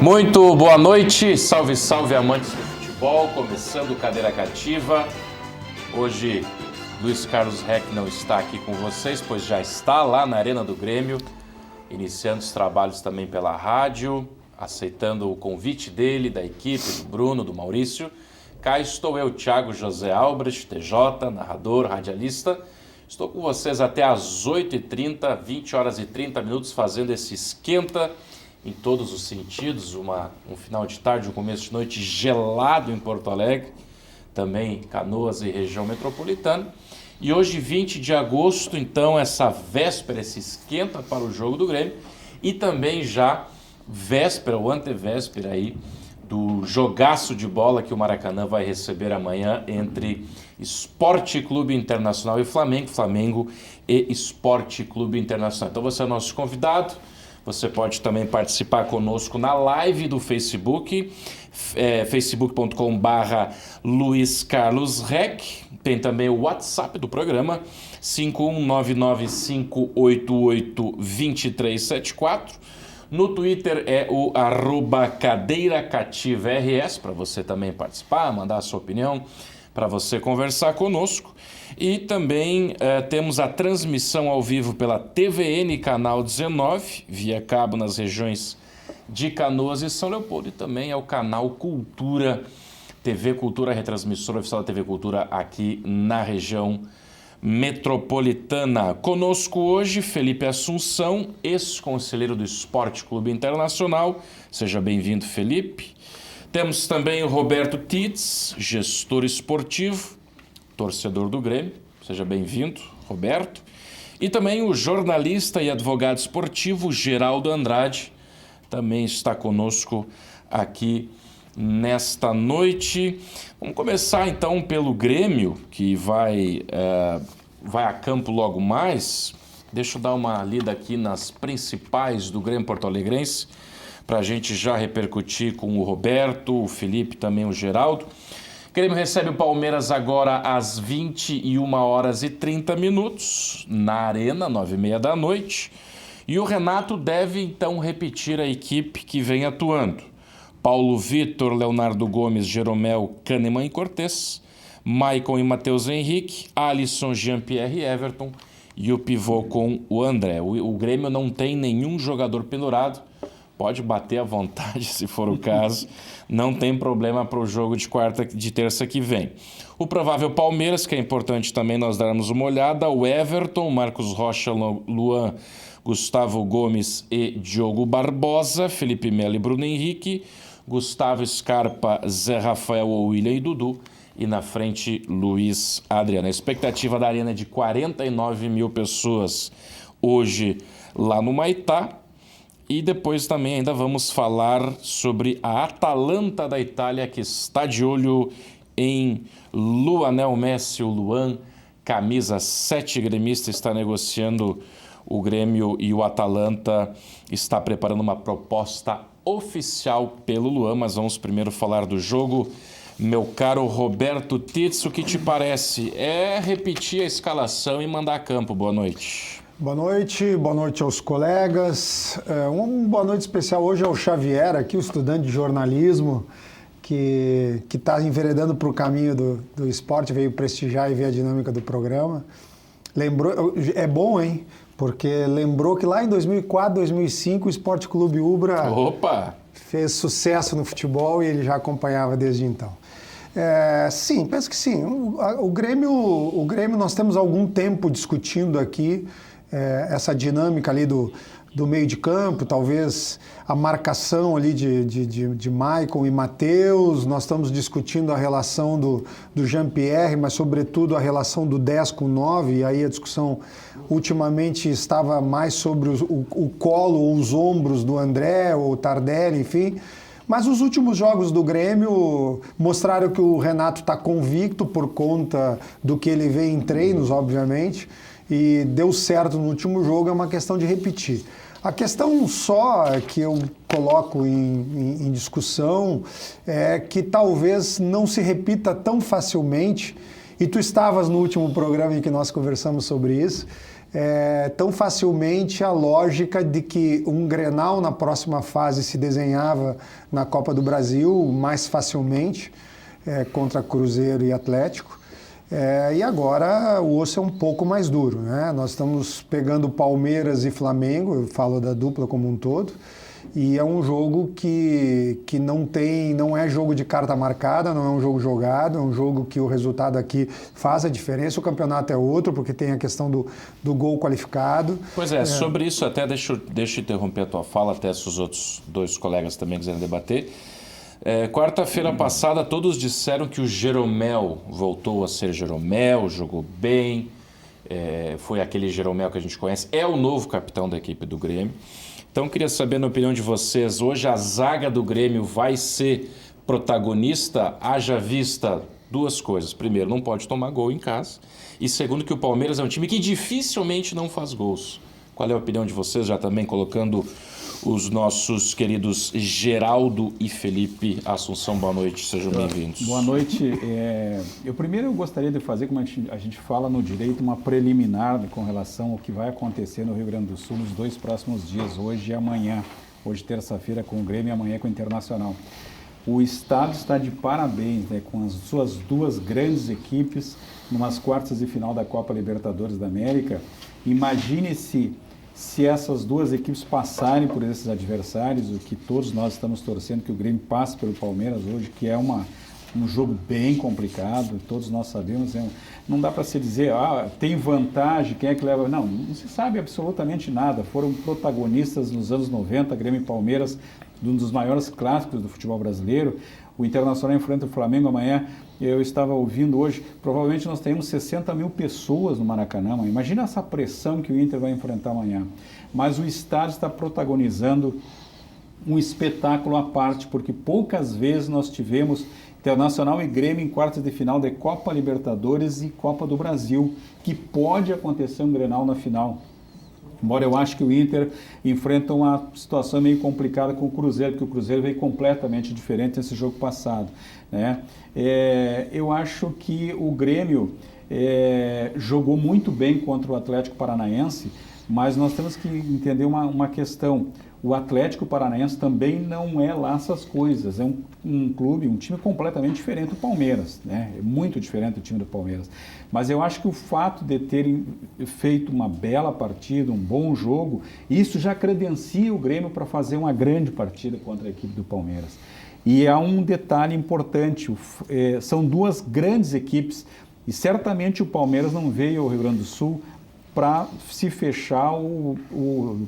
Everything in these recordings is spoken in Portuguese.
Muito boa noite, salve, salve amantes do futebol, começando Cadeira Cativa. Hoje, Luiz Carlos Reck não está aqui com vocês, pois já está lá na Arena do Grêmio, iniciando os trabalhos também pela rádio, aceitando o convite dele, da equipe, do Bruno, do Maurício. Cá estou eu, Thiago José Albrecht, TJ, narrador, radialista. Estou com vocês até às 8h30, 20 horas e 30 minutos, fazendo esse esquenta em todos os sentidos, um final de tarde, um começo de noite gelado em Porto Alegre, também Canoas e região metropolitana. E hoje, 20 de agosto, então, essa véspera, esse esquenta para o jogo do Grêmio, e também já véspera ou antevéspera aí do jogaço de bola que o Maracanã vai receber amanhã entre Esporte Clube Internacional e Flamengo, Flamengo e Esporte Clube Internacional. Então você é nosso convidado. Você pode também participar conosco na live do Facebook, facebook.com/Luiz Carlos Reck. Tem também o WhatsApp do programa, 51995882374. No Twitter é o @CadeiraCativaRS, para você também participar, mandar a sua opinião, para você conversar conosco. E também temos a transmissão ao vivo pela TVN Canal 19, via cabo nas regiões de Canoas e São Leopoldo. E também é o canal Cultura, TV Cultura, retransmissora oficial da TV Cultura aqui na região metropolitana. Conosco hoje, Felipe Assunção, ex-conselheiro do Esporte Clube Internacional. Seja bem-vindo, Felipe. Temos também o Roberto Titz, gestor esportivo, torcedor do Grêmio. Seja bem-vindo, Roberto. E também o jornalista e advogado esportivo Geraldo Andrade também está conosco aqui nesta noite. Vamos começar então pelo Grêmio, que vai a campo logo mais. Deixa eu dar uma lida aqui nas principais do Grêmio porto-alegrense, para a gente já repercutir com o Roberto, o Felipe, também o Geraldo. O Grêmio recebe o Palmeiras agora às 21h30 na Arena, 9h30 da noite. E o Renato deve então repetir a equipe que vem atuando. Paulo Vitor, Leonardo Gomes, Jeromel, Kahneman e Cortez, Maicon e Matheus Henrique, Alisson, Jean-Pierre e Everton e o pivô com o André. O Grêmio não tem nenhum jogador pendurado, pode bater à vontade se for o caso, não tem problema para o jogo de terça que vem. O provável Palmeiras, que é importante também nós darmos uma olhada, o Everton, Marcos Rocha, Luan, Gustavo Gomes e Diogo Barbosa, Felipe Melo e Bruno Henrique, Gustavo Scarpa, Zé Rafael, William e Dudu, e na frente Luiz Adriano. A expectativa da Arena é de 49 mil pessoas hoje lá no Maitá. E depois também ainda vamos falar sobre a Atalanta da Itália, que está de olho em Lionel Messi, o Luan, camisa 7 gremista, está negociando o Grêmio e o Atalanta está preparando uma proposta oficial pelo Luan, mas vamos primeiro falar do jogo. Meu caro Roberto Titz, o que te parece? É repetir a escalação e mandar a campo. Boa noite. Boa noite aos colegas. Uma boa noite especial hoje ao Xavier, aqui, o estudante de jornalismo, que está enveredando para o caminho do esporte, veio prestigiar e ver a dinâmica do programa. Lembrou, é bom, hein? Porque lembrou que lá em 2004, 2005, o Esporte Clube Ubra fez sucesso no futebol e ele já acompanhava desde então. Sim, penso que sim. O Grêmio, nós temos algum tempo discutindo aqui essa dinâmica ali do meio de campo, talvez a marcação ali de Maicon e Matheus. Nós estamos discutindo a relação do Jean-Pierre, mas sobretudo a relação do 10 com o 9, e aí a discussão ultimamente estava mais sobre o colo ou os ombros do André ou Tardelli, enfim. Mas os últimos jogos do Grêmio mostraram que o Renato está convicto por conta do que ele vê em treinos, obviamente, e deu certo no último jogo, é uma questão de repetir. A questão só que eu coloco em discussão é que talvez não se repita tão facilmente, e tu estavas no último programa em que nós conversamos sobre isso, tão facilmente a lógica de que um Grenal na próxima fase se desenhava na Copa do Brasil mais facilmente contra Cruzeiro e Atlético. E agora o osso é um pouco mais duro, né? Nós estamos pegando Palmeiras e Flamengo, eu falo da dupla como um todo, e é um jogo que não é jogo de carta marcada, não é um jogo jogado, é um jogo que o resultado aqui faz a diferença. O campeonato é outro, porque tem a questão do gol qualificado. Pois é, sobre isso até deixa eu interromper a tua fala, até se os outros dois colegas também quiserem debater. Quarta-feira passada todos disseram que o Jeromel voltou a ser Jeromel, jogou bem, foi aquele Jeromel que a gente conhece, é o novo capitão da equipe do Grêmio. Então queria saber, na opinião de vocês, hoje a zaga do Grêmio vai ser protagonista, haja vista duas coisas. Primeiro, não pode tomar gol em casa, e segundo, que o Palmeiras é um time que dificilmente não faz gols. Qual é a opinião de vocês, já também colocando os nossos queridos Geraldo e Felipe Assunção? Boa noite, sejam bem-vindos. Boa noite. Eu gostaria de fazer, como a gente fala no direito, uma preliminar com relação ao que vai acontecer no Rio Grande do Sul nos 2 próximos dias, hoje e amanhã. Hoje, terça-feira, com o Grêmio, e amanhã com o Internacional. O Estado está de parabéns, né, com as suas 2 grandes equipes numas quartas de final da Copa Libertadores da América. Imagine se essas 2 equipes passarem por esses adversários, o que todos nós estamos torcendo, que o Grêmio passe pelo Palmeiras hoje, que é um jogo bem complicado, todos nós sabemos, não dá para se dizer, tem vantagem, quem é que leva... Não se sabe absolutamente nada. Foram protagonistas nos anos 90, Grêmio e Palmeiras, de um dos maiores clássicos do futebol brasileiro. O Internacional enfrenta o Flamengo amanhã. Eu estava ouvindo hoje, provavelmente nós teremos 60 mil pessoas no Maracanã. Imagina essa pressão que o Inter vai enfrentar amanhã. Mas o estádio está protagonizando um espetáculo à parte, porque poucas vezes nós tivemos Internacional e Grêmio em quartas de final de Copa Libertadores e Copa do Brasil, que pode acontecer um Grenal na final. Embora eu acho que o Inter enfrenta uma situação meio complicada com o Cruzeiro, porque o Cruzeiro veio completamente diferente nesse jogo passado, né? Eu acho que o Grêmio jogou muito bem contra o Atlético Paranaense, mas nós temos que entender uma questão. O Atlético Paranaense também não é lá essas coisas, é um clube, um time completamente diferente do Palmeiras, né? É muito diferente do time do Palmeiras. Mas eu acho que o fato de terem feito uma bela partida, um bom jogo, isso já credencia o Grêmio para fazer uma grande partida contra a equipe do Palmeiras. E há um detalhe importante, são 2 grandes equipes, e certamente o Palmeiras não veio ao Rio Grande do Sul para se fechar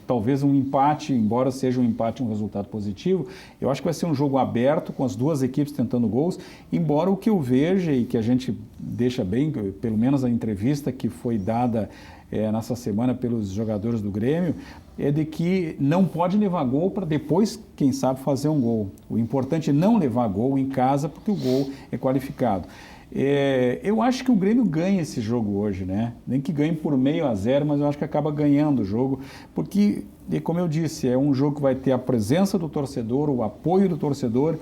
talvez um empate, embora seja um empate um resultado positivo. Eu acho que vai ser um jogo aberto, com as 2 equipes tentando gols, embora o que eu veja e que a gente deixa bem, pelo menos a entrevista que foi dada nessa semana pelos jogadores do Grêmio, é de que não pode levar gol para depois, quem sabe, fazer um gol. O importante é não levar gol em casa, porque o gol é qualificado. Eu acho que o Grêmio ganha esse jogo hoje, né? Nem que ganhe por 0,5, mas eu acho que acaba ganhando o jogo, porque, como eu disse, é um jogo que vai ter a presença do torcedor, o apoio do torcedor,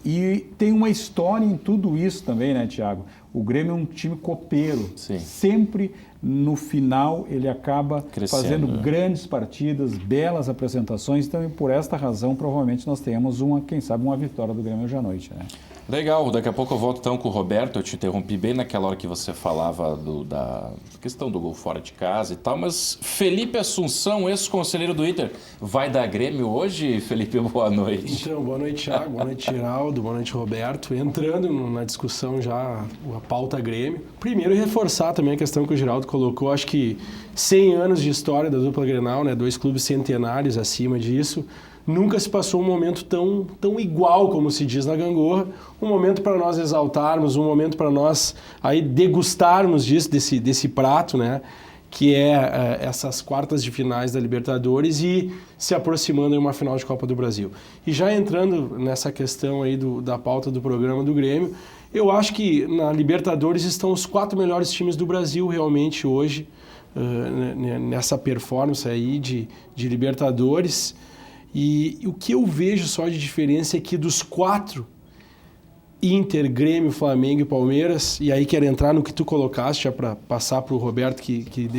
e tem uma história em tudo isso também, né, Thiago? O Grêmio é um time copeiro. Sim. Sempre no final ele acaba fazendo grandes partidas, belas apresentações, então por esta razão provavelmente nós tenhamos quem sabe, uma vitória do Grêmio hoje à noite, né? Legal, daqui a pouco eu volto então com o Roberto. Eu te interrompi bem naquela hora que você falava da questão do gol fora de casa e tal, mas Felipe Assunção, ex-conselheiro do Inter, vai dar Grêmio hoje? Felipe, boa noite. Então, boa noite, Thiago, boa noite, Geraldo, boa noite, Roberto. Entrando na discussão já, a pauta Grêmio. Primeiro, reforçar também a questão que o Geraldo colocou, acho que 100 anos de história da dupla Grenal, né? 2 clubes centenários acima disso. Nunca se passou um momento tão igual, como se diz na gangorra, um momento para nós exaltarmos, um momento para nós aí degustarmos desse prato, né? Que é essas quartas de finais da Libertadores e se aproximando em uma final de Copa do Brasil. E já entrando nessa questão aí da pauta do programa do Grêmio, eu acho que na Libertadores estão os 4 melhores times do Brasil realmente hoje, nessa performance aí de Libertadores. E o que eu vejo só de diferença é que dos 4, Inter, Grêmio, Flamengo e Palmeiras, e aí quero entrar no que tu colocaste, já para passar para o Roberto que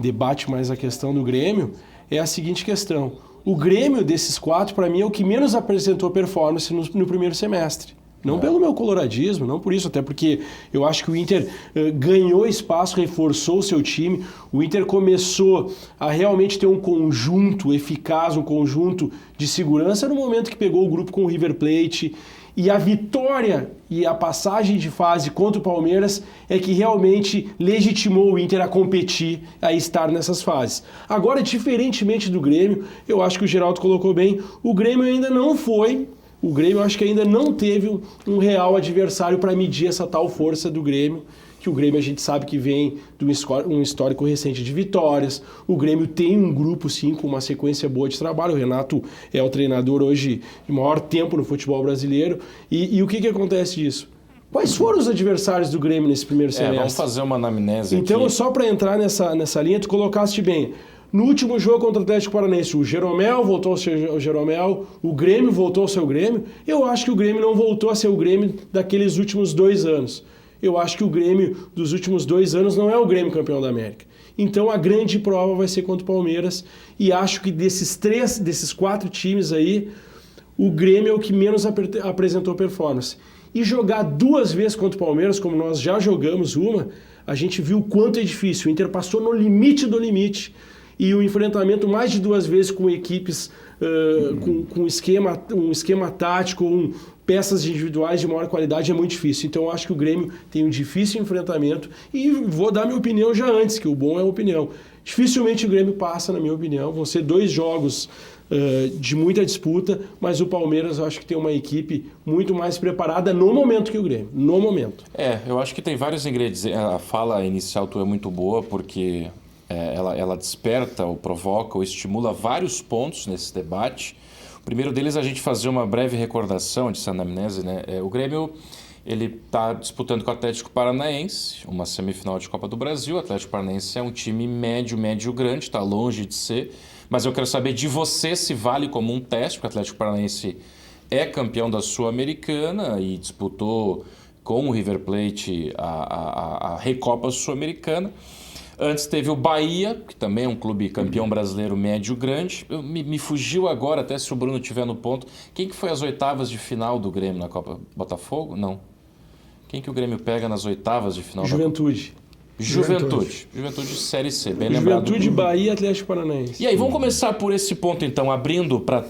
debate mais a questão do Grêmio, é a seguinte questão. O Grêmio desses 4, para mim, é o que menos apresentou performance no primeiro semestre. Não pelo meu coloradismo, não por isso, até porque eu acho que o Inter ganhou espaço, reforçou o seu time, o Inter começou a realmente ter um conjunto eficaz, um conjunto de segurança no momento que pegou o grupo com o River Plate, e a vitória e a passagem de fase contra o Palmeiras é que realmente legitimou o Inter a competir, a estar nessas fases. Agora, diferentemente do Grêmio, eu acho que o Geraldo colocou bem, o Grêmio ainda não foi... O Grêmio, eu acho que ainda não teve um real adversário para medir essa tal força do Grêmio, que o Grêmio a gente sabe que vem de um histórico recente de vitórias. O Grêmio tem um grupo, sim, com uma sequência boa de trabalho. O Renato é o treinador hoje de maior tempo no futebol brasileiro. E o que acontece disso? Quais foram os adversários do Grêmio nesse primeiro semestre? Vamos fazer uma anamnese então, aqui. Só para entrar nessa linha, tu colocaste bem... No último jogo contra o Atlético Paranaense, o Jeromel voltou a ser o Jeromel, o Grêmio voltou a ser o Grêmio. Eu acho que o Grêmio não voltou a ser o Grêmio daqueles últimos 2 anos. Eu acho que o Grêmio dos últimos 2 anos não é o Grêmio campeão da América. Então a grande prova vai ser contra o Palmeiras. E acho que desses 4 times aí, o Grêmio é o que menos apresentou performance. E jogar 2 vezes contra o Palmeiras, como nós já jogamos a gente viu o quanto é difícil. O Inter passou no limite do limite. E o enfrentamento mais de 2 vezes com equipes com um esquema tático, peças individuais de maior qualidade é muito difícil. Então eu acho que o Grêmio tem um difícil enfrentamento e vou dar minha opinião já antes, que o bom é a opinião. Dificilmente o Grêmio passa, na minha opinião. Vão ser 2 jogos de muita disputa, mas o Palmeiras eu acho que tem uma equipe muito mais preparada no momento que o Grêmio. No momento. Eu acho que tem vários ingredientes. A fala inicial tua é muito boa, porque... Ela desperta ou provoca ou estimula vários pontos nesse debate. O primeiro deles é a gente fazer uma breve recordação de anamnese, né? O Grêmio está disputando com o Atlético Paranaense, uma semifinal de Copa do Brasil. O Atlético Paranaense é um time médio grande, está longe de ser. Mas eu quero saber de você se vale como um teste, porque o Atlético Paranaense é campeão da Sul-Americana e disputou com o River Plate a Recopa Sul-Americana. Antes teve o Bahia, que também é um clube campeão brasileiro médio-grande. Me fugiu agora, até se o Bruno estiver no ponto. Quem que foi as oitavas de final do Grêmio na Copa? Botafogo? Não. Quem que o Grêmio pega nas oitavas de final? Juventude. Juventude Série C, bem lembrado. Juventude, Bahia e Atlético Paranaense. E aí, vamos começar por esse ponto então, abrindo para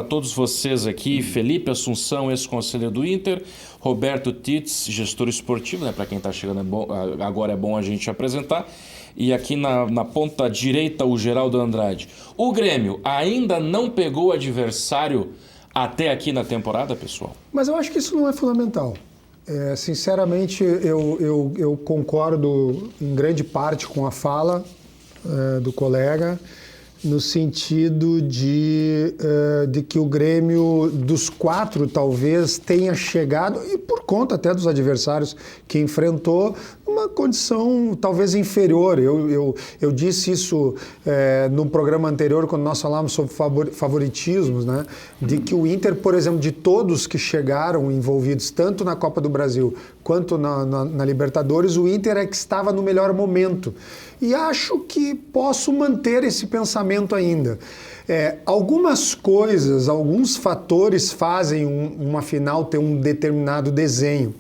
todos vocês aqui, Felipe Assunção, ex-conselheiro do Inter, Roberto Titz, gestor esportivo, né? Para quem está chegando agora é bom a gente apresentar. E aqui na ponta direita o Geraldo Andrade. O Grêmio ainda não pegou adversário até aqui na temporada, pessoal? Mas eu acho que isso não é fundamental. Sinceramente, eu concordo em grande parte com a fala do colega, no sentido de que o Grêmio, dos 4, talvez tenha chegado, e por conta até dos adversários que enfrentou, uma condição talvez inferior. Eu disse isso no programa anterior, quando nós falávamos sobre favoritismos, né? De que o Inter, por exemplo, de todos que chegaram envolvidos, tanto na Copa do Brasil quanto na Libertadores, o Inter é que estava no melhor momento. E acho que posso manter esse pensamento ainda. Algumas coisas, alguns fatores fazem uma final ter um determinado desenho.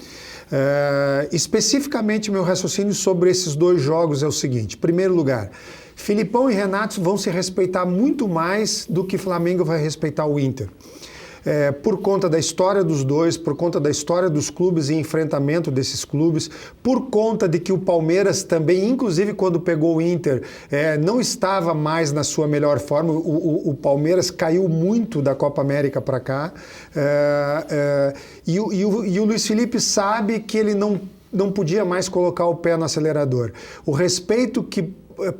Especificamente, meu raciocínio sobre esses 2 jogos é o seguinte. Em primeiro lugar, Filipão e Renato vão se respeitar muito mais do que Flamengo vai respeitar o Inter. Por conta da história dos dois, por conta da história dos clubes e enfrentamento desses clubes, por conta de que o Palmeiras também, inclusive quando pegou o Inter, não estava mais na sua melhor forma. O Palmeiras caiu muito da Copa América para cá, e o Luiz Felipe sabe que ele não podia mais colocar o pé no acelerador. O respeito que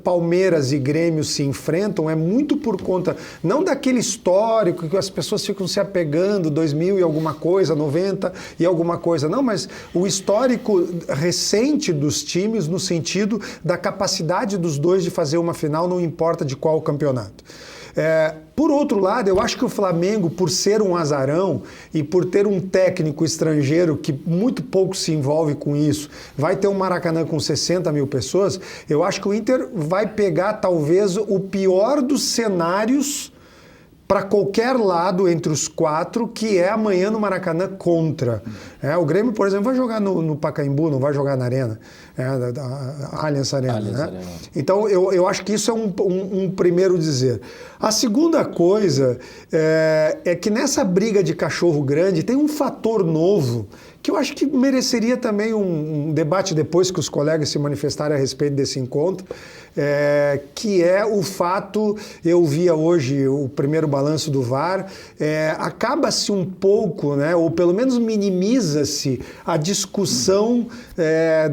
Palmeiras e Grêmio se enfrentam é muito por conta, não daquele histórico que as pessoas ficam se apegando, 2000 e alguma coisa, 90 e alguma coisa, não, mas o histórico recente dos times no sentido da capacidade dos dois de fazer uma final, não importa de qual campeonato. Por outro lado, eu acho que o Flamengo, por ser um azarão e por ter um técnico estrangeiro que muito pouco se envolve com isso, vai ter um Maracanã com 60 mil pessoas, eu acho que o Inter vai pegar talvez o pior dos cenários para qualquer lado entre os 4, que é amanhã no Maracanã contra. O Grêmio, por exemplo, vai jogar no Pacaembu, não vai jogar na Arena, da Allianz Arena. Arena. Então, eu acho que isso é um primeiro dizer. A segunda coisa é que nessa briga de cachorro grande tem um fator novo que eu acho que mereceria também um debate depois que os colegas se manifestarem a respeito desse encontro, que é o fato, eu via hoje o primeiro balanço do VAR, acaba-se um pouco, né, ou pelo menos minimiza-se a discussão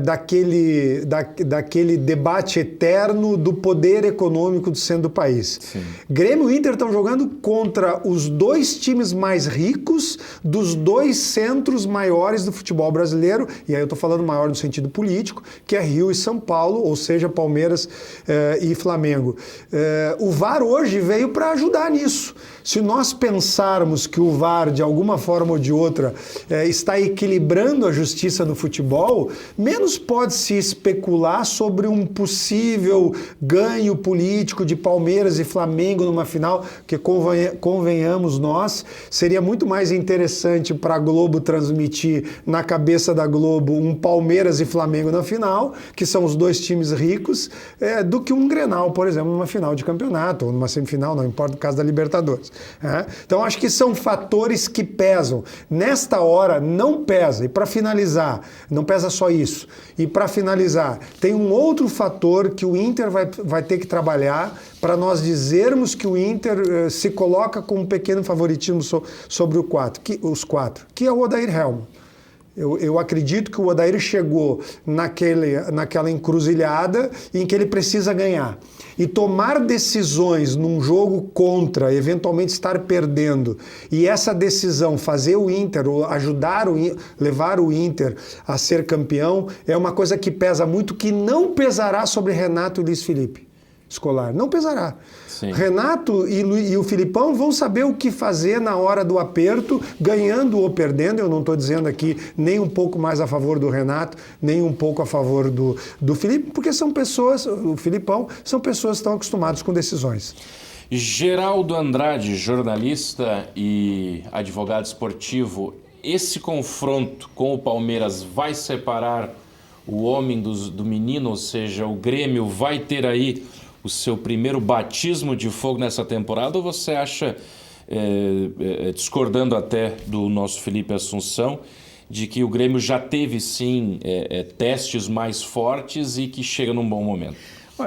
daquele debate eterno do poder econômico do centro do país. Sim. Grêmio e Inter estão jogando contra os 2 times mais ricos dos 2 centros maiores do futebol brasileiro, e aí eu estou falando maior no sentido político, que é Rio e São Paulo, ou seja, Palmeiras e Flamengo. O VAR hoje veio para ajudar nisso. Se nós pensarmos que o VAR, de alguma forma ou de outra, está equilibrando a justiça no futebol, menos pode-se especular sobre um possível ganho político de Palmeiras e Flamengo numa final, que convenhamos nós, seria muito mais interessante para a Globo transmitir na cabeça da Globo um Palmeiras e Flamengo na final, que são os 2 times ricos, do que um Grenal, por exemplo, numa final de campeonato, ou numa semifinal, não importa o caso da Libertadores. Então, acho que são fatores que pesam. Nesta hora, não pesa. E para finalizar, não pesa só isso. E para finalizar, tem um outro fator que o Inter vai ter que trabalhar para nós dizermos que o Inter se coloca com um pequeno favoritismo sobre os 4, que é o Odair Hellmann. Eu acredito que o Odair chegou naquela encruzilhada em que ele precisa ganhar. E tomar decisões num jogo contra, eventualmente estar perdendo, e essa decisão fazer o Inter, ou levar o Inter a ser campeão, é uma coisa que pesa muito, que não pesará sobre Renato e Luiz Felipe Scolari. Não pesará. Sim. Renato e o Filipão vão saber o que fazer na hora do aperto, ganhando ou perdendo. Eu não estou dizendo aqui nem um pouco mais a favor do Renato, nem um pouco a favor do Felipe, porque são pessoas, o Filipão, são pessoas que estão acostumadas com decisões. Geraldo Andrade, jornalista e advogado esportivo, esse confronto com o Palmeiras vai separar o homem do menino, ou seja, o Grêmio vai ter aí o seu primeiro batismo de fogo nessa temporada, ou você acha, discordando até do nosso Felipe Assunção, de que o Grêmio já teve sim testes mais fortes e que chega num bom momento?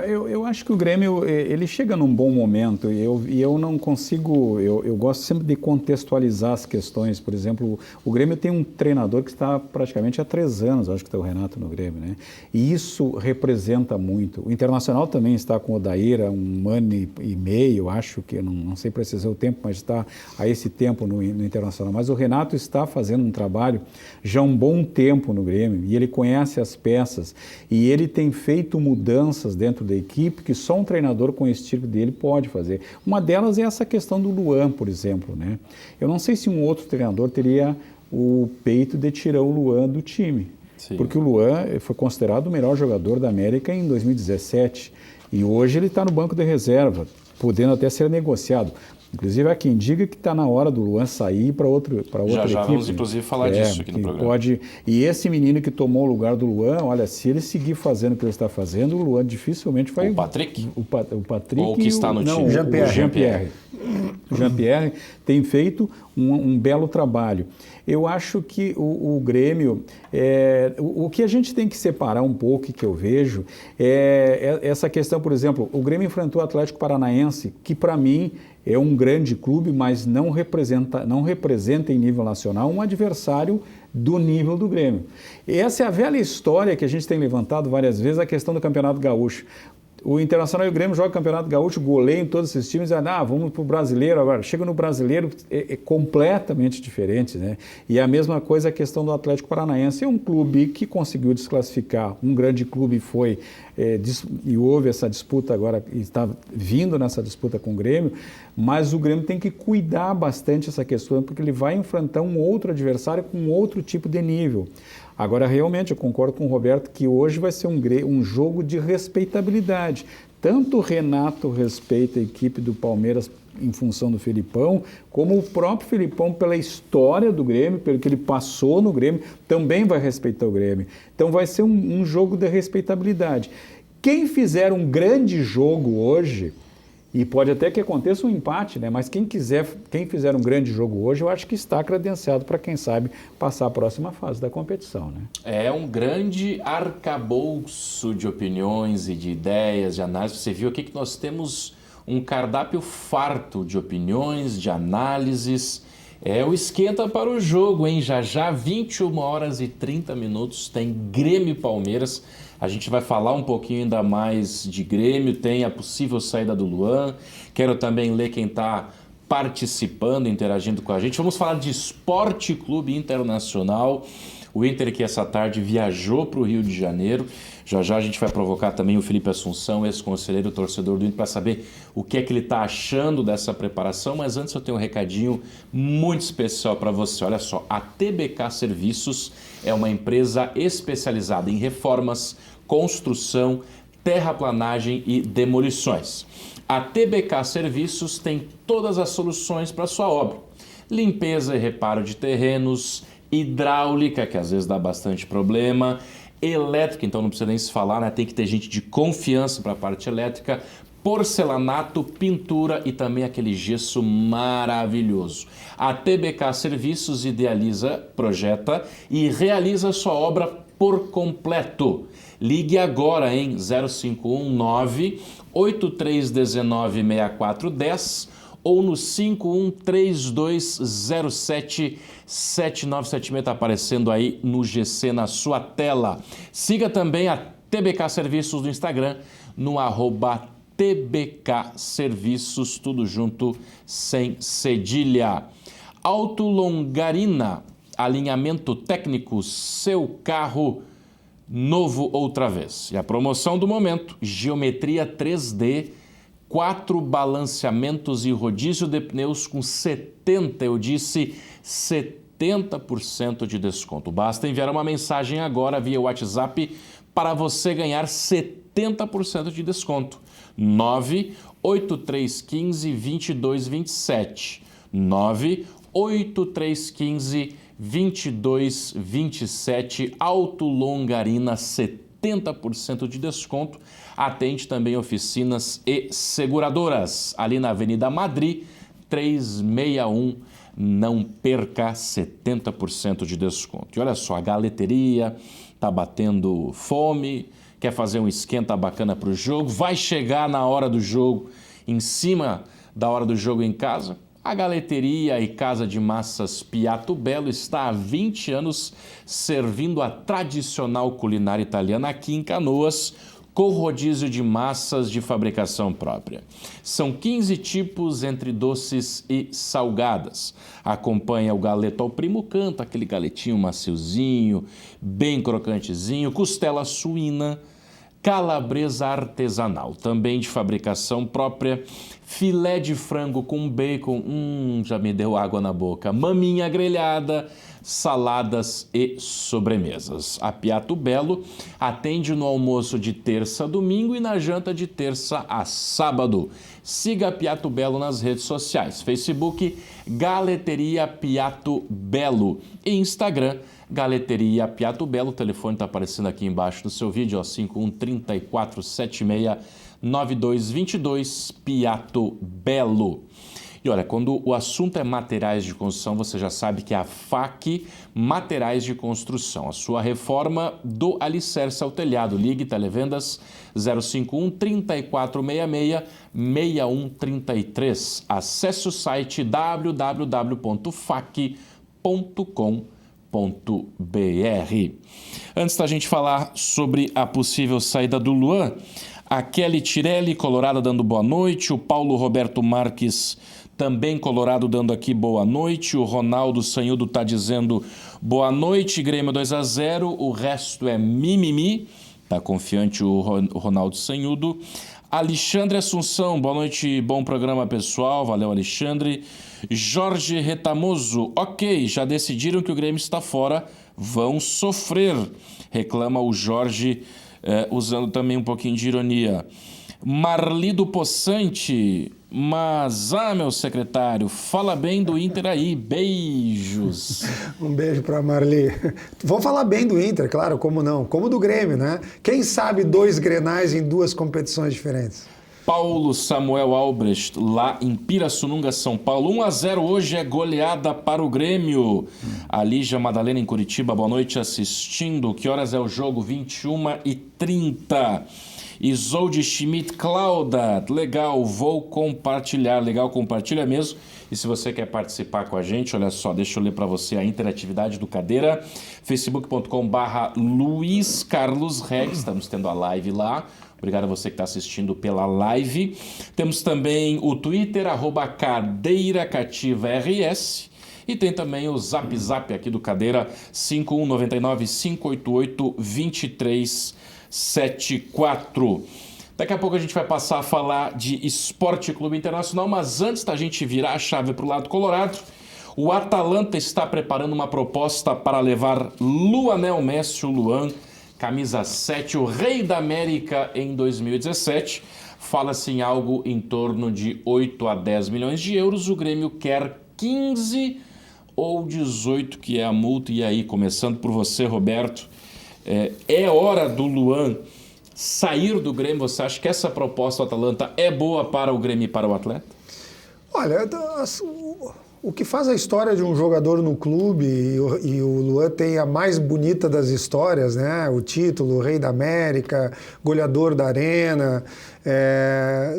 Eu acho que o Grêmio, ele chega num bom momento e eu não consigo, eu gosto sempre de contextualizar as questões. Por exemplo, o Grêmio tem um treinador que está praticamente há 3 anos, acho que está o Renato no Grêmio, né? E isso representa muito. O Internacional também está com o Odair há 1 ano e meio, acho que, não sei precisar o tempo, mas está há esse tempo no Internacional. Mas o Renato está fazendo um trabalho já há um bom tempo no Grêmio e ele conhece as peças e ele tem feito mudanças dentro da equipe que só um treinador com esse tipo dele pode fazer. Uma delas é essa questão do Luan, por exemplo, né? Eu não sei se um outro treinador teria o peito de tirar o Luan do time. Sim. Porque o Luan foi considerado o melhor jogador da América em 2017 e hoje ele está no banco de reserva, podendo até ser negociado. Inclusive, há quem diga que está na hora do Luan sair para outra equipe. Já vamos, inclusive, falar disso aqui no programa. E esse menino que tomou o lugar do Luan, olha, se ele seguir fazendo o que ele está fazendo, o Luan dificilmente vai... O Patrick? O Patrick... Ou que está no time? O Jean-Pierre. O Jean-Pierre tem feito um belo trabalho. Eu acho que o Grêmio, o que a gente tem que separar um pouco, que eu vejo, é essa questão, por exemplo, o Grêmio enfrentou o Atlético Paranaense, que para mim é um grande clube, mas não representa em nível nacional um adversário do nível do Grêmio. E essa é a velha história que a gente tem levantado várias vezes, a questão do Campeonato Gaúcho. O Internacional e o Grêmio jogam Campeonato Gaúcho, goleiam todos esses times, vamos para o Brasileiro agora. Chega no Brasileiro, é completamente diferente, né? E a mesma coisa a questão do Atlético Paranaense. É um clube que conseguiu desclassificar, um grande clube foi, e houve essa disputa agora, está vindo nessa disputa com o Grêmio, mas o Grêmio tem que cuidar bastante essa questão, porque ele vai enfrentar um outro adversário com outro tipo de nível. Agora, realmente, eu concordo com o Roberto que hoje vai ser um jogo de respeitabilidade. Tanto o Renato respeita a equipe do Palmeiras em função do Felipão, como o próprio Felipão, pela história do Grêmio, pelo que ele passou no Grêmio, também vai respeitar o Grêmio. Então, vai ser um jogo de respeitabilidade. Quem fizer um grande jogo hoje, e pode até que aconteça um empate, né? Mas quem fizer um grande jogo hoje, eu acho que está credenciado para, quem sabe, passar a próxima fase da competição, né? É um grande arcabouço de opiniões e de ideias, de análise. Você viu aqui que nós temos um cardápio farto de opiniões, de análises. É o esquenta para o jogo, hein? Já 21 horas e 30 minutos, tem Grêmio e Palmeiras. A gente vai falar um pouquinho ainda mais de Grêmio, tem a possível saída do Luan. Quero também ler quem está participando, interagindo com a gente. Vamos falar de Esporte Clube Internacional. O Inter que essa tarde viajou para o Rio de Janeiro. Já a gente vai provocar também o Felipe Assunção, ex-conselheiro torcedor do Inter, para saber o que é que ele está achando dessa preparação. Mas antes eu tenho um recadinho muito especial para você. Olha só, a TBK Serviços é uma empresa especializada em reformas, construção, terraplanagem e demolições. A TBK Serviços tem todas as soluções para a sua obra. Limpeza e reparo de terrenos, hidráulica, que às vezes dá bastante problema, elétrica, então não precisa nem se falar, né? Tem que ter gente de confiança para a parte elétrica, porcelanato, pintura e também aquele gesso maravilhoso. A TBK Serviços idealiza, projeta e realiza sua obra por completo. Ligue agora em 0519 8319 6410 ou no 5132077976, está aparecendo aí no GC na sua tela. Siga também a TBK Serviços no Instagram, no @TBK Serviços, tudo junto, sem cedilha. Auto Longarina, alinhamento técnico, seu carro novo outra vez. E a promoção do momento, geometria 3D, 4 balanceamentos e rodízio de pneus com 70% de desconto. Basta enviar uma mensagem agora via WhatsApp para você ganhar 70% de desconto. 98315-2227. 98315-2227. Auto Longarina, 70% de desconto. Atende também oficinas e seguradoras. Ali na Avenida Madrid, 361. Não perca 70% de desconto. E olha só, a Galeteria está batendo fome, quer fazer um esquenta bacana para o jogo, vai chegar na hora do jogo, em cima da hora do jogo em casa. A Galeteria e Casa de Massas Piatto Bello está há 20 anos servindo a tradicional culinária italiana aqui em Canoas, com rodízio de massas de fabricação própria. São 15 tipos entre doces e salgadas. Acompanha o galeto ao primo canto, aquele galetinho maciozinho, bem crocantezinho, costela suína, calabresa artesanal, também de fabricação própria, filé de frango com bacon, já me deu água na boca, maminha grelhada, saladas e sobremesas. A Piatto Bello atende no almoço de terça a domingo e na janta de terça a sábado. Siga a Piatto Bello nas redes sociais, Facebook Galeteria Piatto Bello e Instagram Galeteria Piatto Bello. O telefone está aparecendo aqui embaixo do seu vídeo, 5134769222 Piatto Bello. E olha, quando o assunto é materiais de construção, você já sabe que é a FAC Materiais de Construção. A sua reforma do alicerce ao telhado. Ligue Televendas 051-3466-6133. Acesse o site www.fac.com.br. Antes da gente falar sobre a possível saída do Luan, A Kelly Tirelli, Colorado, dando boa noite. O Paulo Roberto Marques, também Colorado, dando aqui boa noite. O Ronaldo Sanhudo está dizendo boa noite, Grêmio 2-0. O resto é mimimi. Está confiante o Ronaldo Sanhudo. Alexandre Assunção, boa noite, bom programa, pessoal. Valeu, Alexandre. Jorge Retamoso, ok, já decidiram que o Grêmio está fora, vão sofrer. Reclama o Jorge, usando também um pouquinho de ironia. Marlido Possante, mas, meu secretário, fala bem do Inter aí, beijos. Um beijo para Marli. Vou falar bem do Inter, claro, como não? Como do Grêmio, né? Quem sabe 2 Grenais em 2 competições diferentes. Paulo Samuel Albrecht, lá em Pirassununga, São Paulo. 1-0 hoje é goleada para o Grêmio. A Lígia Madalena em Curitiba, boa noite assistindo. Que horas é o jogo? 21h30. Isolde Schmidt Clauda, legal, vou compartilhar. Legal, compartilha mesmo. E se você quer participar com a gente, olha só, deixa eu ler para você a interatividade do Cadeira. facebook.com/Luiz Carlos Rex, estamos tendo a live lá. Obrigado a você que está assistindo pela live. Temos também o Twitter, @CadeiraCativaRS. E tem também o Zap aqui do Cadeira, 5199-582374. Daqui a pouco a gente vai passar a falar de Esporte Clube Internacional, mas antes da gente virar a chave para o lado colorado, o Atalanta está preparando uma proposta para levar Luanel Messi, o Luan, camisa 7, o rei da América em 2017. Fala-se em algo em torno de 8 a 10 milhões de euros. O Grêmio quer 15 ou 18, que é a multa. E aí, começando por você, Roberto, é hora do Luan sair do Grêmio? Você acha que essa proposta do Atalanta é boa para o Grêmio e para o atleta? Olha, o que faz a história de um jogador no clube, e o Luan tem a mais bonita das histórias, né? O título, o Rei da América, goleador da Arena,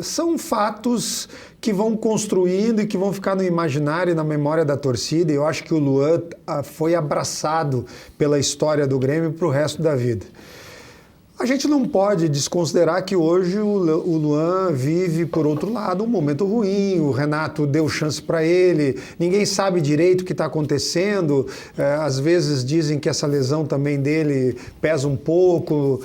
são fatos que vão construindo e que vão ficar no imaginário e na memória da torcida. E eu acho que o Luan foi abraçado pela história do Grêmio para o resto da vida. A gente não pode desconsiderar que hoje o Luan vive, por outro lado, um momento ruim. O Renato deu chance para ele, ninguém sabe direito o que está acontecendo. Às vezes dizem que essa lesão também dele pesa um pouco.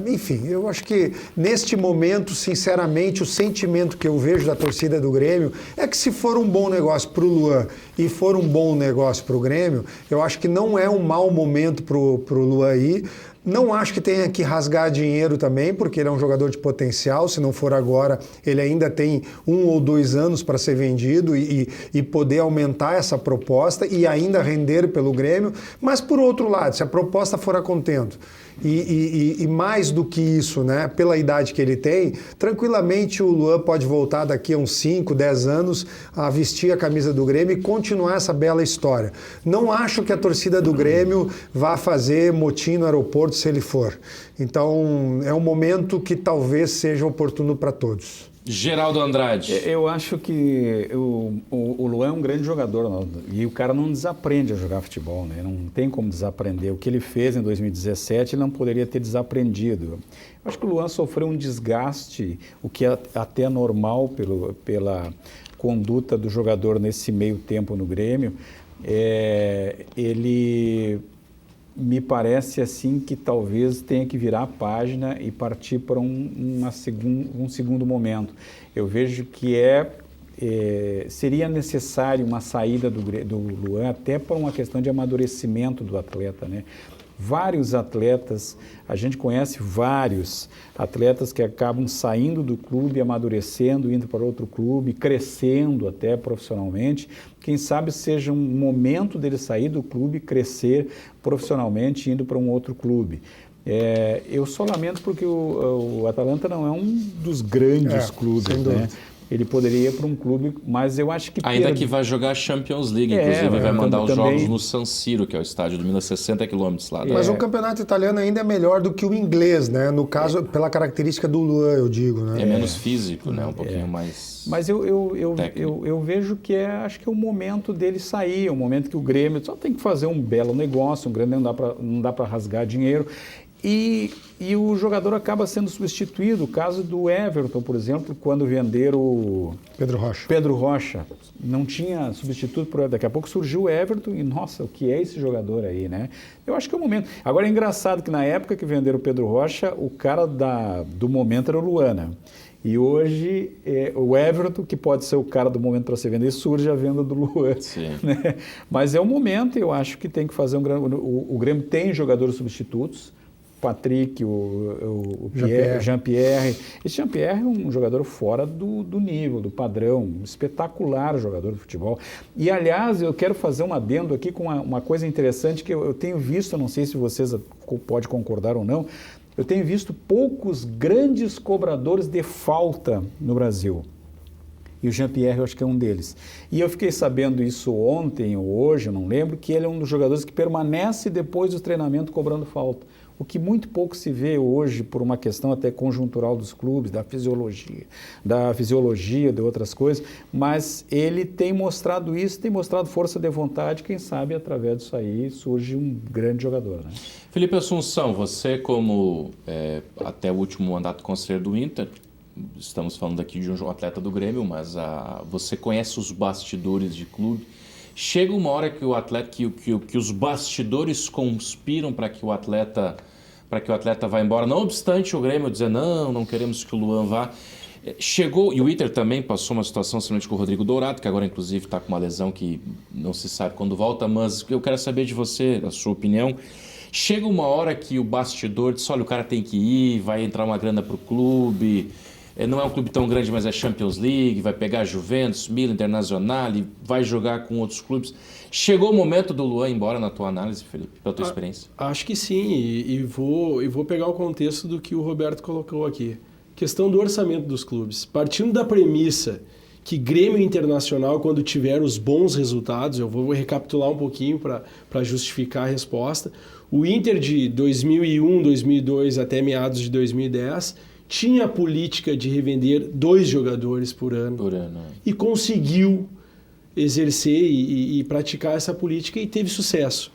Enfim, eu acho que neste momento, sinceramente, o sentimento que eu vejo da torcida do Grêmio é que se for um bom negócio para o Luan e for um bom negócio para o Grêmio, eu acho que não é um mau momento para o Luan ir. Não acho que tenha que rasgar dinheiro também, porque ele é um jogador de potencial. Se não for agora, ele ainda tem 1 ou 2 anos para ser vendido e poder aumentar essa proposta e ainda render pelo Grêmio. Mas, por outro lado, se a proposta for a contento e mais do que isso, né, pela idade que ele tem, tranquilamente o Luan pode voltar daqui a uns 5, 10 anos a vestir a camisa do Grêmio e continuar essa bela história. Não acho que a torcida do Grêmio vá fazer motim no aeroporto se ele for. Então, é um momento que talvez seja oportuno para todos. Geraldo Andrade. Eu acho que o Luan é um grande jogador e o cara não desaprende a jogar futebol, né? Não tem como desaprender. O que ele fez em 2017 ele não poderia ter desaprendido. Eu acho que o Luan sofreu um desgaste, o que é até normal pela conduta do jogador nesse meio tempo no Grêmio. Ele me parece assim que talvez tenha que virar a página e partir para um segundo momento. Eu vejo que seria necessário uma saída do Luan até por uma questão de amadurecimento do atleta, né? Vários atletas, a gente conhece vários atletas que acabam saindo do clube, amadurecendo, indo para outro clube, crescendo até profissionalmente. Quem sabe seja um momento dele sair do clube, crescer profissionalmente, indo para um outro clube. Eu só lamento porque o Atalanta não é um dos grandes clubes, né? Ele poderia ir para um clube, mas eu acho que... Ainda que vai jogar a Champions League, inclusive vai mandar os jogos no San Siro, que é o estádio do Milan, 60 quilômetros lá. Mas o campeonato italiano ainda é melhor do que o inglês, né? No caso, pela característica do Luan, eu digo, né? É menos físico, né? Um pouquinho mais... Mas eu vejo que acho que é o momento dele sair, é o momento que o Grêmio só tem que fazer um belo negócio, o Grêmio não dá para rasgar dinheiro. E o jogador acaba sendo substituído. O caso do Everton, por exemplo, quando venderam o Pedro Rocha. Não tinha substituto por ele. Daqui a pouco surgiu o Everton e, nossa, o que é esse jogador aí, né? Eu acho que é o momento. Agora é engraçado que na época que venderam o Pedro Rocha, o cara do momento era o Luana. E hoje, o Everton, que pode ser o cara do momento para ser vendido, surge a venda do Luan. Né? Mas é o momento, eu acho que tem que fazer o Grêmio tem jogadores substitutos, Patrick, o Jean-Pierre. Esse Jean-Pierre é um jogador fora do nível, do padrão, um espetacular jogador de futebol. E, aliás, eu quero fazer um adendo aqui com uma coisa interessante que eu tenho visto, não sei se vocês podem concordar ou não, eu tenho visto poucos grandes cobradores de falta no Brasil. E o Jean-Pierre eu acho que é um deles. E eu fiquei sabendo isso ontem ou hoje, eu não lembro, que ele é um dos jogadores que permanece depois do treinamento cobrando falta. O que muito pouco se vê hoje por uma questão até conjuntural dos clubes, da fisiologia, de outras coisas, mas ele tem mostrado isso, tem mostrado força de vontade, quem sabe através disso aí surge um grande jogador, né? Felipe Assunção, você como até o último mandato conselheiro do Inter, estamos falando aqui de um atleta do Grêmio, mas você conhece os bastidores de clube. Chega uma hora que o atleta, que os bastidores conspiram para que o atleta vá embora, não obstante o Grêmio dizer não queremos que o Luan vá. Chegou, e o Inter também passou uma situação semelhante com o Rodrigo Dourado, que agora inclusive está com uma lesão que não se sabe quando volta, mas eu quero saber de você, a sua opinião. Chega uma hora que o bastidor diz, olha, o cara tem que ir, vai entrar uma grana para o clube, não é um clube tão grande, mas é Champions League, vai pegar Juventus, Milan, Internacional e vai jogar com outros clubes. Chegou o momento do Luan ir embora, na tua análise, Felipe, pela tua experiência? Acho que sim, e vou pegar o contexto do que o Roberto colocou aqui. Questão do orçamento dos clubes. Partindo da premissa que Grêmio Internacional, quando tiver os bons resultados, eu vou recapitular um pouquinho para justificar a resposta, o Inter de 2001, 2002 até meados de 2010 tinha a política de revender 2 jogadores por ano. E conseguiu exercer e praticar essa política e teve sucesso.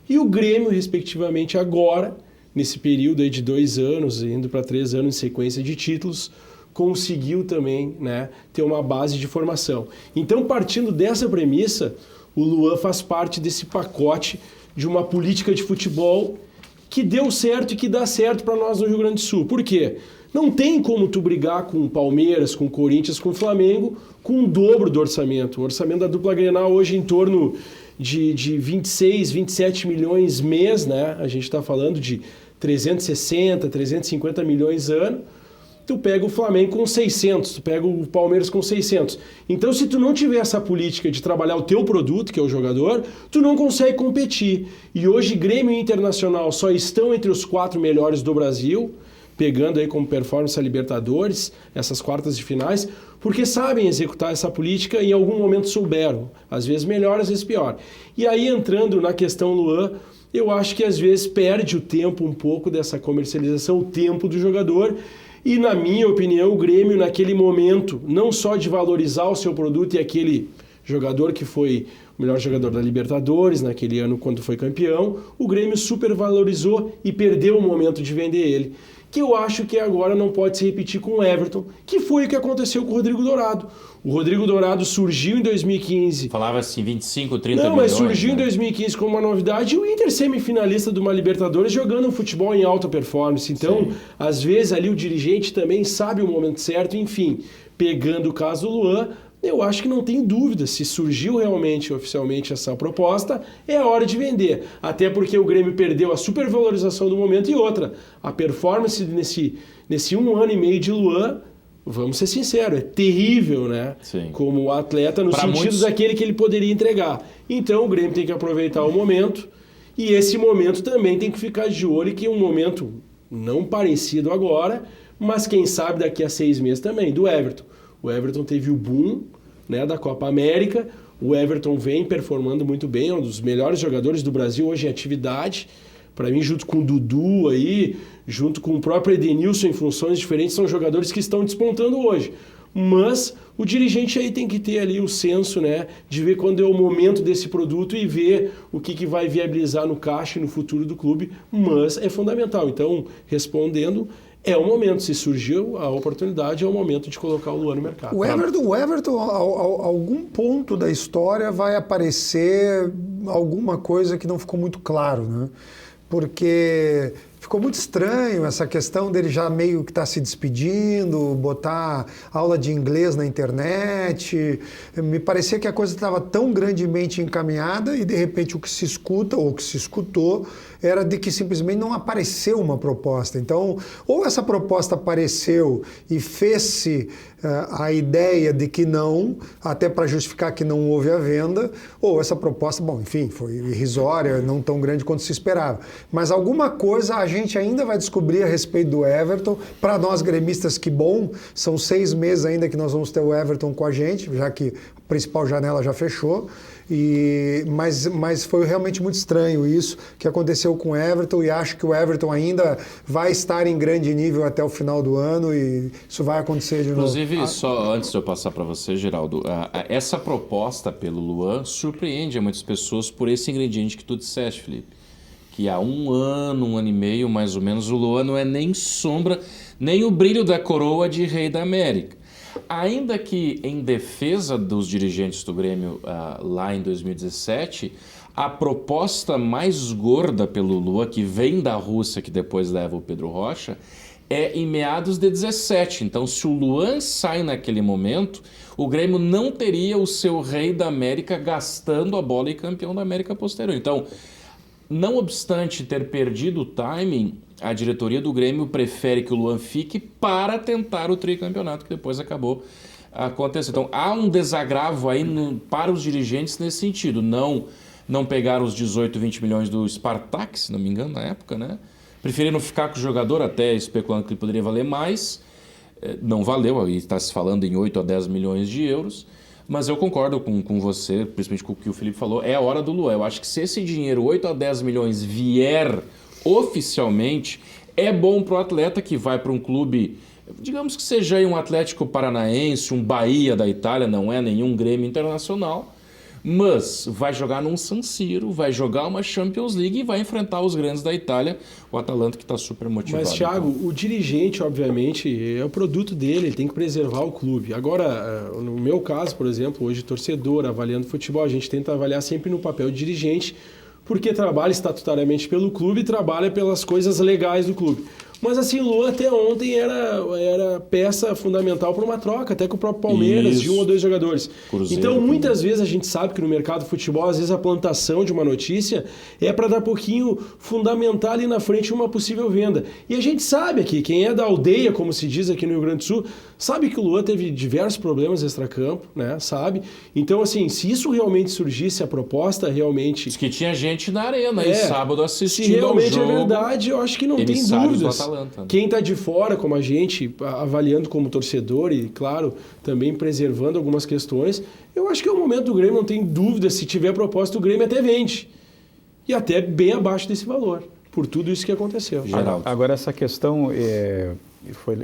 E o Grêmio, respectivamente, agora, nesse período aí de 2 anos, indo para 3 anos em sequência de títulos, conseguiu também, né, ter uma base de formação. Então, partindo dessa premissa, o Luan faz parte desse pacote de uma política de futebol que deu certo e que dá certo para nós no Rio Grande do Sul. Por quê? Não tem como tu brigar com o Palmeiras, com o Corinthians, com o Flamengo, com o dobro do orçamento. O orçamento da dupla Grenal hoje em torno de 26, 27 milhões mês, né? A gente está falando de 360, 350 milhões ano. Tu pega o Flamengo com 600, tu pega o Palmeiras com 600. Então, se tu não tiver essa política de trabalhar o teu produto, que é o jogador, tu não consegue competir. E hoje, Grêmio e Internacional só estão entre os 4 melhores do Brasil, pegando aí como performance a Libertadores, essas quartas de finais, porque sabem executar essa política e em algum momento souberam. Às vezes melhor, às vezes pior. E aí, entrando na questão Luan, eu acho que às vezes perde o tempo um pouco dessa comercialização, o tempo do jogador. E, na minha opinião, o Grêmio, naquele momento, não só de valorizar o seu produto e aquele jogador que foi o melhor jogador da Libertadores naquele ano quando foi campeão, o Grêmio supervalorizou e perdeu o momento de vender ele. Que eu acho que agora não pode se repetir com o Everton, que foi o que aconteceu com o Rodrigo Dourado. O Rodrigo Dourado surgiu em 2015. Falava assim, 25, 30 milhões. Não, mas surgiu em 2015 como uma novidade e o Inter semifinalista de uma Libertadores jogando um futebol em alta performance. Então, às vezes ali o dirigente também sabe o momento certo, enfim. Pegando o caso do Luan, eu acho que não tem dúvida, se surgiu realmente, oficialmente, essa proposta, é a hora de vender. Até porque o Grêmio perdeu a supervalorização do momento e outra. A performance nesse 1 ano e meio de Luan, vamos ser sinceros, é terrível, né? Sim. Como atleta, no sentido muitos daquele que ele poderia entregar. Então o Grêmio tem que aproveitar o momento e esse momento também tem que ficar de olho, que é um momento não parecido agora, mas quem sabe daqui a 6 meses também, do Everton. O Everton teve o boom, né, da Copa América, o Everton vem performando muito bem, é um dos melhores jogadores do Brasil hoje em atividade. Para mim, junto com o Dudu aí, junto com o próprio Edenilson em funções diferentes, são jogadores que estão despontando hoje. Mas o dirigente aí tem que ter ali o senso, né, de ver quando é o momento desse produto e ver o que vai viabilizar no caixa e no futuro do clube, mas é fundamental. Então, respondendo, é o momento, se surgiu a oportunidade, é o momento de colocar o Luan no mercado. O Everton, a algum ponto da história vai aparecer alguma coisa que não ficou muito claro, né? Porque ficou muito estranho essa questão dele já meio que tá se despedindo, botar aula de inglês na internet. Me parecia que a coisa estava tão grandemente encaminhada e de repente o que se escuta ou o que se escutou era de que simplesmente não apareceu uma proposta. Então, ou essa proposta apareceu e fez-se a ideia de que não, até para justificar que não houve a venda, ou essa proposta, bom, enfim, foi irrisória, não tão grande quanto se esperava. Mas alguma coisa a gente ainda vai descobrir a respeito do Everton. Para nós gremistas, que bom, são 6 meses ainda que nós vamos ter o Everton com a gente, já que a principal janela já fechou. Mas foi realmente muito estranho isso que aconteceu com o Everton, e acho que o Everton ainda vai estar em grande nível até o final do ano e isso vai acontecer de novo. Inclusive, só antes de eu passar para você, Geraldo, essa proposta pelo Luan surpreende a muitas pessoas por esse ingrediente que tu disseste, Felipe, que há 1 ano, 1 ano e meio mais ou menos, o Luan não é nem sombra, nem o brilho da coroa de Rei da América. Ainda que em defesa dos dirigentes do Grêmio lá em 2017, a proposta mais gorda pelo Luan, que vem da Rússia, que depois leva o Pedro Rocha, é em meados de 17. Então, se o Luan sai naquele momento, o Grêmio não teria o seu Rei da América gastando a bola e campeão da América posterior. Então, não obstante ter perdido o timing, a diretoria do Grêmio prefere que o Luan fique para tentar o tricampeonato, que depois acabou acontecendo. Então, há um desagravo aí para os dirigentes nesse sentido. Não pegar os 18, 20 milhões do Spartak, se não me engano, na época, né? Preferiram ficar com o jogador, até especulando que ele poderia valer mais. Não valeu, aí está se falando em 8 a 10 milhões de euros. Mas eu concordo com você, principalmente com o que o Felipe falou, é a hora do Luan. Eu acho que se esse dinheiro, 8 a 10 milhões, vier oficialmente, é bom para o atleta que vai para um clube, digamos que seja aí um Atlético Paranaense, um Bahia da Itália, não é nenhum Grêmio Internacional, mas vai jogar num San Siro, vai jogar uma Champions League e vai enfrentar os grandes da Itália, o Atalanta que está super motivado. Mas, Thiago, o dirigente, obviamente, é o produto dele, ele tem que preservar o clube. Agora, no meu caso, por exemplo, hoje torcedor, avaliando futebol, a gente tenta avaliar sempre no papel de dirigente, porque trabalha estatutariamente pelo clube e trabalha pelas coisas legais do clube. Mas assim, o Luan até ontem era peça fundamental para uma troca, até com o próprio Palmeiras, de 1 ou 2 jogadores. Cruzeiro, então, muitas vezes a gente sabe que no mercado de futebol, às vezes a plantação de uma notícia é para dar pouquinho fundamentar ali na frente uma possível venda. E a gente sabe aqui, quem é da aldeia, como se diz aqui no Rio Grande do Sul, sabe que o Luan teve diversos problemas extracampo, né? Sabe? Então, assim, se isso realmente surgisse, a proposta realmente... Diz que tinha gente na arena aí sábado assistindo Se realmente ao jogo, é verdade, eu acho que não tem dúvidas. Atalanta. Quem está de fora, como a gente, avaliando como torcedor e, claro, também preservando algumas questões, eu acho que é o momento do Grêmio, não tem dúvida, se tiver proposta, o Grêmio até vende. E até bem abaixo desse valor, por tudo isso que aconteceu. Geraldo. Agora, essa questão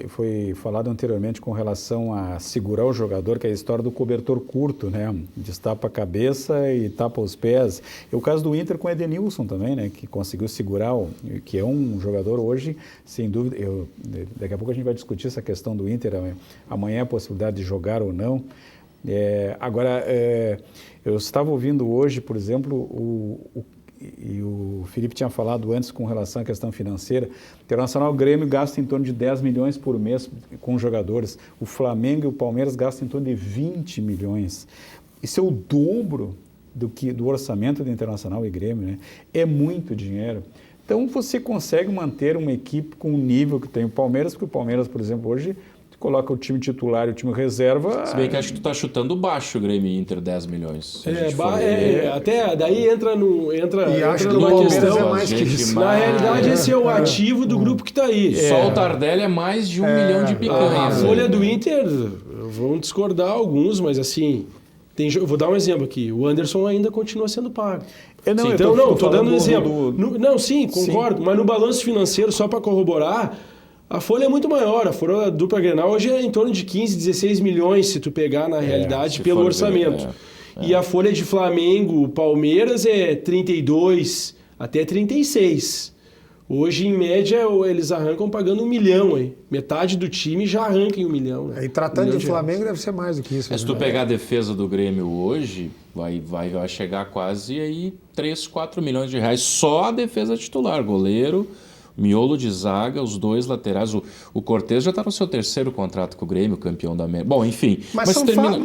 foi falado anteriormente com relação a segurar o jogador, que é a história do cobertor curto, né? Destapa a cabeça e tapa os pés. É o caso do Inter com o Edenilson também, né? Que conseguiu segurar, que é um jogador hoje, sem dúvida. Daqui a pouco a gente vai discutir essa questão do Inter, amanhã a possibilidade de jogar ou não. Agora, eu estava ouvindo hoje, por exemplo, e o Felipe tinha falado antes com relação à questão financeira, o Internacional Grêmio gasta em torno de 10 milhões por mês com jogadores, o Flamengo e o Palmeiras gastam em torno de 20 milhões. Isso é o dobro do orçamento do Internacional e Grêmio, né? É muito dinheiro. Então você consegue manter uma equipe com o nível que tem o Palmeiras, porque o Palmeiras, por exemplo, hoje coloca o time titular e o time reserva... Se bem que acho que tu tá chutando baixo o Grêmio Inter 10 milhões. Até daí entra numa questão... É mais que isso. Na realidade, esse é o ativo do grupo que está aí. Só o Tardelli é mais de 1 milhão de picanhas. A folha do Inter, vão discordar alguns, mas assim... vou dar um exemplo aqui. O Anderson ainda continua sendo pago. Estou dando um exemplo. Sim, concordo. Mas no balanço financeiro, só para corroborar... A folha é muito maior, a folha da dupla Grenal hoje é em torno de 15, 16 milhões, se tu pegar na realidade pelo orçamento. E a folha de Flamengo, Palmeiras é 32 até 36. Hoje, em média, eles arrancam pagando 1 milhão. Hein? Metade do time já arranca em 1 milhão. Né? E tratando de Flamengo, deve ser mais do que isso. Se tu pegar a defesa do Grêmio hoje, vai chegar quase aí 3, 4 milhões de reais. Só a defesa titular, goleiro, miolo de zaga, os 2 laterais. O Cortez já está no seu 3º contrato com o Grêmio, campeão da América. Bom, enfim. Mas termina...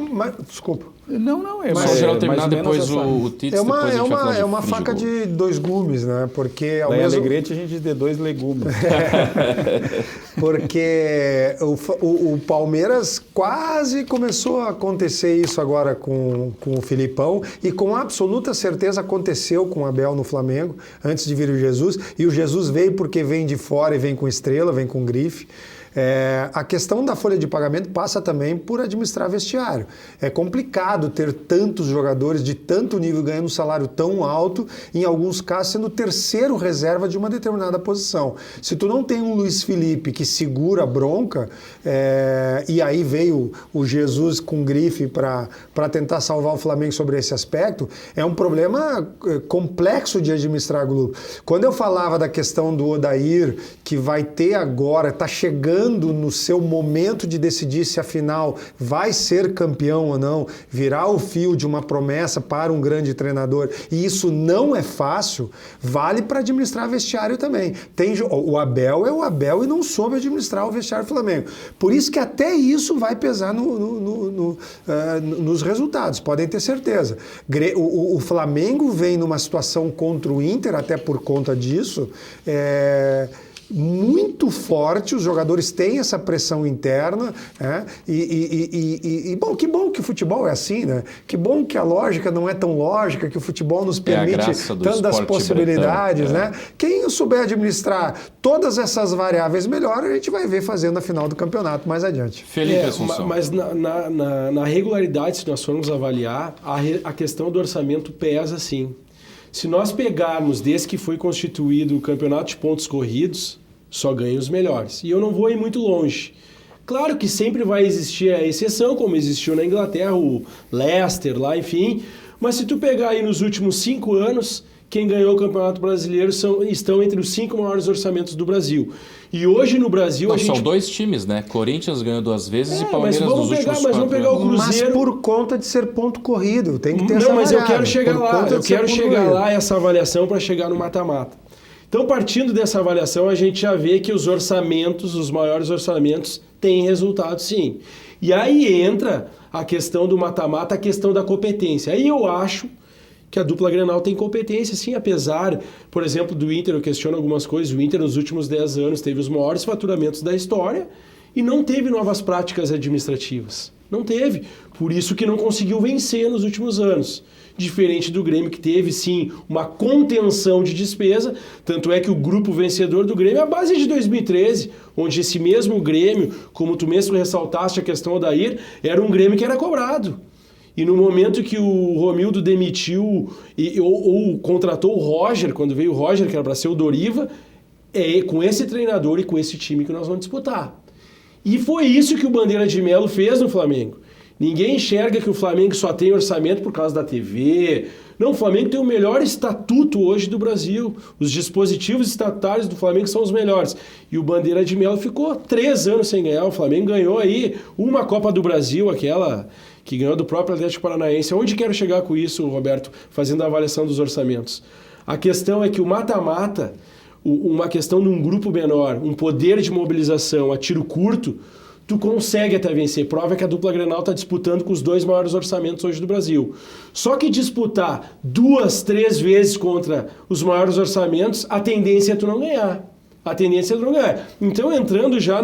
Desculpa. Não, é só o Geraldo terminar, depois o Tite, é uma faca de 2 gumes, né? Porque ao mesmo... Alegrete a gente de 2 legumes. Porque o Palmeiras quase começou a acontecer isso agora com o Filipão e com absoluta certeza aconteceu com o Abel no Flamengo, antes de vir o Jesus. E o Jesus veio porque vem de fora e vem com estrela, vem com grife. A questão da folha de pagamento passa também por administrar vestiário. É complicado ter tantos jogadores de tanto nível ganhando um salário tão alto, em alguns casos sendo o 3º reserva de uma determinada posição. Se tu não tem um Luiz Felipe que segura a bronca, e aí veio o Jesus com grife para tentar salvar o Flamengo sobre esse aspecto, é um problema complexo de administrar grupo. Quando eu falava da questão do Odair, que vai ter agora, está chegando no seu momento de decidir se afinal vai ser campeão ou não, virar o fio de uma promessa para um grande treinador, e isso não é fácil, vale para administrar vestiário também. O Abel é o Abel e não soube administrar o vestiário do Flamengo. Por isso que até isso vai pesar nos resultados, podem ter certeza. O Flamengo vem numa situação contra o Inter, até por conta disso, muito forte, os jogadores têm essa pressão interna, bom, que bom que o futebol é assim, né? Que bom que a lógica não é tão lógica, que o futebol nos permite tantas possibilidades, né? Quem souber administrar todas essas variáveis melhor, a gente vai ver fazendo a final do campeonato mais adiante. Felipe Assunção. Mas na regularidade, se nós formos avaliar, a questão do orçamento pesa sim. Se nós pegarmos desde que foi constituído o campeonato de pontos corridos, só ganham os melhores. E eu não vou ir muito longe. Claro que sempre vai existir a exceção, como existiu na Inglaterra, o Leicester lá, enfim. Mas se tu pegar aí nos últimos 5 anos, quem ganhou o Campeonato Brasileiro estão entre os 5 maiores orçamentos do Brasil. E hoje no Brasil a gente... São 2 times, né? Corinthians ganhou 2 vezes e Palmeiras nos últimos 4 anos. Mas vamos pegar o Cruzeiro... Mas por conta de ser ponto corrido, tem que ter essa variável. Eu quero chegar lá, essa avaliação para chegar no mata-mata. Então, partindo dessa avaliação, a gente já vê que os orçamentos, os maiores orçamentos, têm resultado sim. E aí entra a questão do mata-mata, a questão da competência. Aí eu acho que a dupla Grenal tem competência, sim, apesar, por exemplo, do Inter, eu questiono algumas coisas, o Inter nos últimos 10 anos teve os maiores faturamentos da história e não teve novas práticas administrativas. Não teve. Por isso que não conseguiu vencer nos últimos anos. Diferente do Grêmio, que teve, sim, uma contenção de despesa, tanto é que o grupo vencedor do Grêmio é a base de 2013, onde esse mesmo Grêmio, como tu mesmo ressaltaste a questão do Odair, era um Grêmio que era cobrado. E no momento que o Romildo demitiu ou contratou o Roger, quando veio o Roger, que era para ser o Doriva, é com esse treinador e com esse time que nós vamos disputar. E foi isso que o Bandeira de Melo fez no Flamengo. Ninguém enxerga que o Flamengo só tem orçamento por causa da TV. Não, o Flamengo tem o melhor estatuto hoje do Brasil. Os dispositivos estatutários do Flamengo são os melhores. E o Bandeira de Melo ficou 3 anos sem ganhar. O Flamengo ganhou aí uma Copa do Brasil, aquela que ganhou do próprio Atlético Paranaense. Onde quero chegar com isso, Roberto, fazendo a avaliação dos orçamentos? A questão é que o mata-mata, uma questão de um grupo menor, um poder de mobilização a tiro curto, tu consegue até vencer. Prova que a dupla Grenal está disputando com os 2 maiores orçamentos hoje do Brasil. Só que disputar 2, 3 vezes contra os maiores orçamentos, a tendência é tu não ganhar. Então, entrando já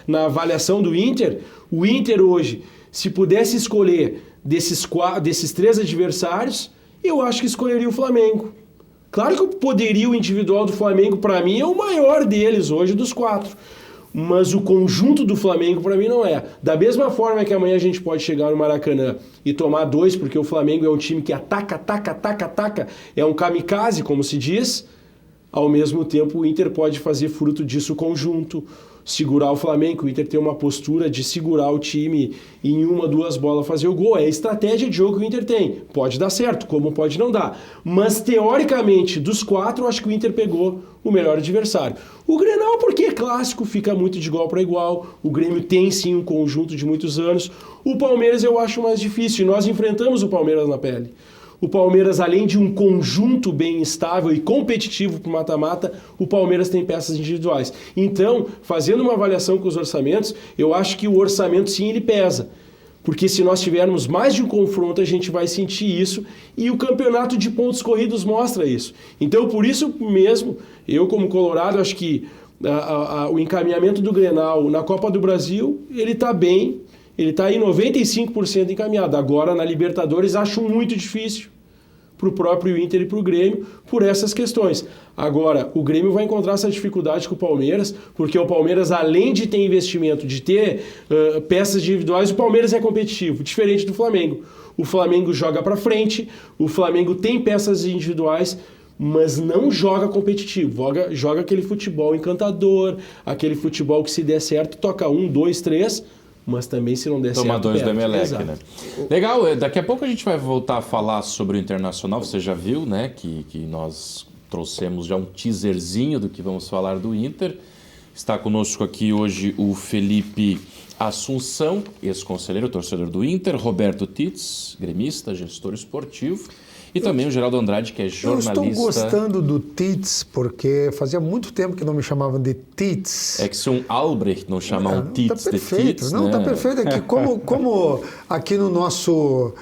na avaliação do Inter, o Inter hoje, se pudesse escolher desses 3 adversários, eu acho que escolheria o Flamengo. Claro que o poderio individual do Flamengo, para mim, é o maior deles hoje, dos 4. Mas o conjunto do Flamengo, para mim, não é. Da mesma forma que amanhã a gente pode chegar no Maracanã e tomar 2, porque o Flamengo é um time que ataca, é um kamikaze, como se diz. ao mesmo tempo o Inter pode fazer fruto disso conjunto, segurar o Flamengo, o Inter tem uma postura de segurar o time em 1, 2 bolas fazer o gol, é a estratégia de jogo que o Inter tem, pode dar certo, como pode não dar, mas teoricamente dos 4 eu acho que o Inter pegou o melhor adversário. O Grenal, porque é clássico, fica muito de igual para igual, o Grêmio tem sim um conjunto de muitos anos, o Palmeiras eu acho mais difícil, nós enfrentamos o Palmeiras na pele. O Palmeiras, além de um conjunto bem estável e competitivo para o mata-mata, o Palmeiras tem peças individuais. Então, fazendo uma avaliação com os orçamentos, eu acho que o orçamento sim ele pesa. Porque se nós tivermos mais de um confronto, a gente vai sentir isso e o campeonato de pontos corridos mostra isso. Então, por isso mesmo, eu como colorado, acho que o encaminhamento do Grenal na Copa do Brasil, ele está bem. Ele está aí 95% encaminhado. Agora, na Libertadores, acho muito difícil para o próprio Inter e para o Grêmio por essas questões. Agora, o Grêmio vai encontrar essa dificuldade com o Palmeiras, porque o Palmeiras, além de ter investimento, de ter peças individuais, o Palmeiras é competitivo, diferente do Flamengo. O Flamengo joga para frente, o Flamengo tem peças individuais, mas não joga competitivo, joga aquele futebol encantador, aquele futebol que se der certo, toca 1, 2, 3... mas também se não der certo... Tomadores do Emelec, Exato. né? Legal, daqui a pouco a gente vai voltar a falar sobre o Internacional, você já viu, né, que nós trouxemos já um teaserzinho do que vamos falar do Inter. Está conosco aqui hoje o Felipe Assunção, ex-conselheiro, torcedor do Inter, Roberto Titz, gremista, gestor esportivo, e também o Geraldo Andrade, que é jornalista. Eu estou gostando do Titz, porque fazia muito tempo que não me chamavam de Titz. É que se um Albrecht não chamar um Titz tá perfeito. de Titz, Não, né? tá perfeito. É que como aqui no nosso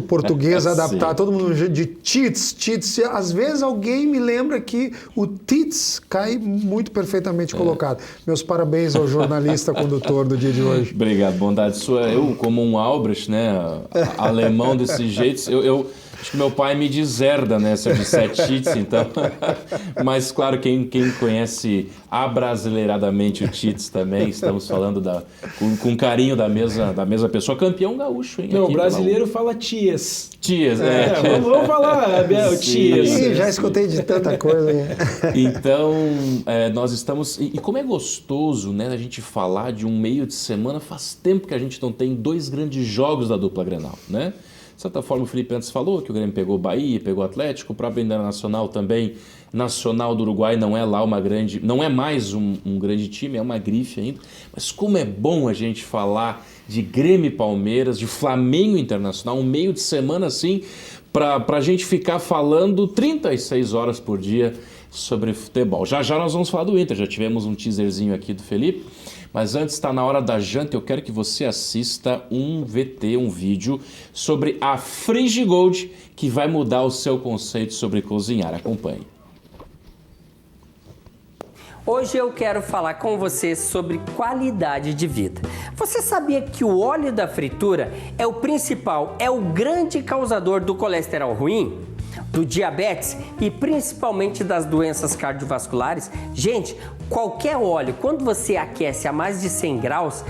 português adaptar todo mundo de Titz, às vezes alguém me lembra que o Titz cai muito perfeitamente colocado. Meus parabéns ao jornalista condutor do dia de hoje. Obrigado, bondade sua. Eu, como um Albrecht, né, alemão desse jeito, eu acho que meu pai me deserda, né, se eu disser Titz, então. Mas, claro, quem conhece abrasileiradamente o Titz também, estamos falando com carinho da mesma pessoa. Campeão gaúcho, hein? Não, aqui, o brasileiro fala tias. Tias, Vamos falar, Abel, tias. Ih, já escutei de tanta coisa. Então, nós estamos... E como é gostoso, né, a gente falar de um meio de semana, faz tempo que a gente não tem 2 grandes jogos da dupla Grenal, né? De certa forma, o Felipe antes falou que o Grêmio pegou o Bahia, pegou o Atlético, o próprio Internacional também, Nacional do Uruguai não é lá não é mais um grande time, é uma grife ainda. Mas como é bom a gente falar de Grêmio e Palmeiras, de Flamengo Internacional, um meio de semana assim, para a gente ficar falando 36 horas por dia sobre futebol. Já nós vamos falar do Inter, já tivemos um teaserzinho aqui do Felipe. Mas antes, está na hora da janta, eu quero que você assista um VT, um vídeo sobre a Frigigold, que vai mudar o seu conceito sobre cozinhar. Acompanhe. Hoje eu quero falar com você sobre qualidade de vida. Você sabia que o óleo da fritura é o principal, é o grande causador do colesterol ruim? Do diabetes e principalmente das doenças cardiovasculares? Gente, qualquer óleo, quando você aquece a mais de 100 graus,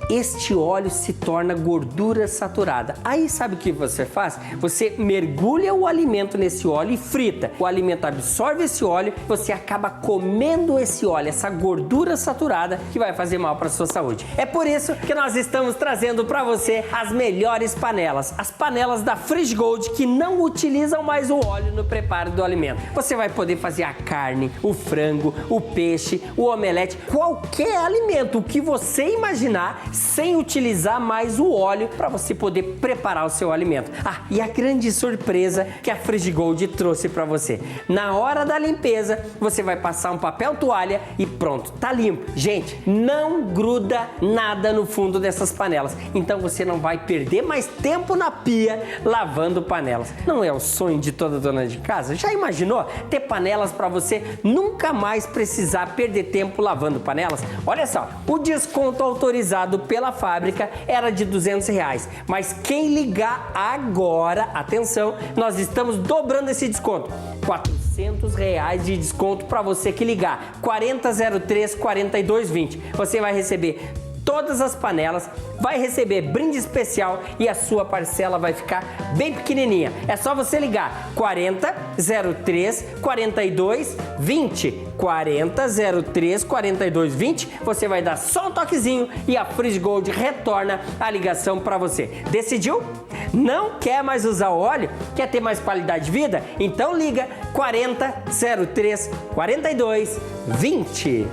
este óleo se torna gordura saturada. Aí sabe o que você faz? Você mergulha o alimento nesse óleo e frita. O alimento absorve esse óleo, você acaba comendo esse óleo, essa gordura saturada que vai fazer mal para a sua saúde. É por isso que nós estamos trazendo para você as melhores panelas. As panelas da Frigigold que não utilizam mais o óleo no preparo do alimento. Você vai poder fazer a carne, o frango, o peixe, o omelete, qualquer alimento, o que você imaginar, sem utilizar mais o óleo para você poder preparar o seu alimento. Ah, e a grande surpresa que a Frigigold trouxe para você. Na hora da limpeza, você vai passar um papel toalha e pronto, tá limpo. Gente, não gruda nada no fundo dessas panelas. Então você não vai perder mais tempo na pia lavando panelas. Não é o sonho de toda dona de casa? Já imaginou ter panelas para você nunca mais precisar perder tempo lavando panelas? Olha só, o desconto autorizado pela fábrica era de R$200, mas quem ligar agora, atenção, nós estamos dobrando esse desconto, R$400 de desconto para você que ligar, 4003-4220, você vai receber todas as panelas, vai receber brinde especial e a sua parcela vai ficar bem pequenininha. É só você ligar 40 03 42 20. 40 03 42 20. Você vai dar só um toquezinho e a Free Gold retorna a ligação para você. Decidiu? Não quer mais usar o óleo? Quer ter mais qualidade de vida? Então liga 40 03 42 20.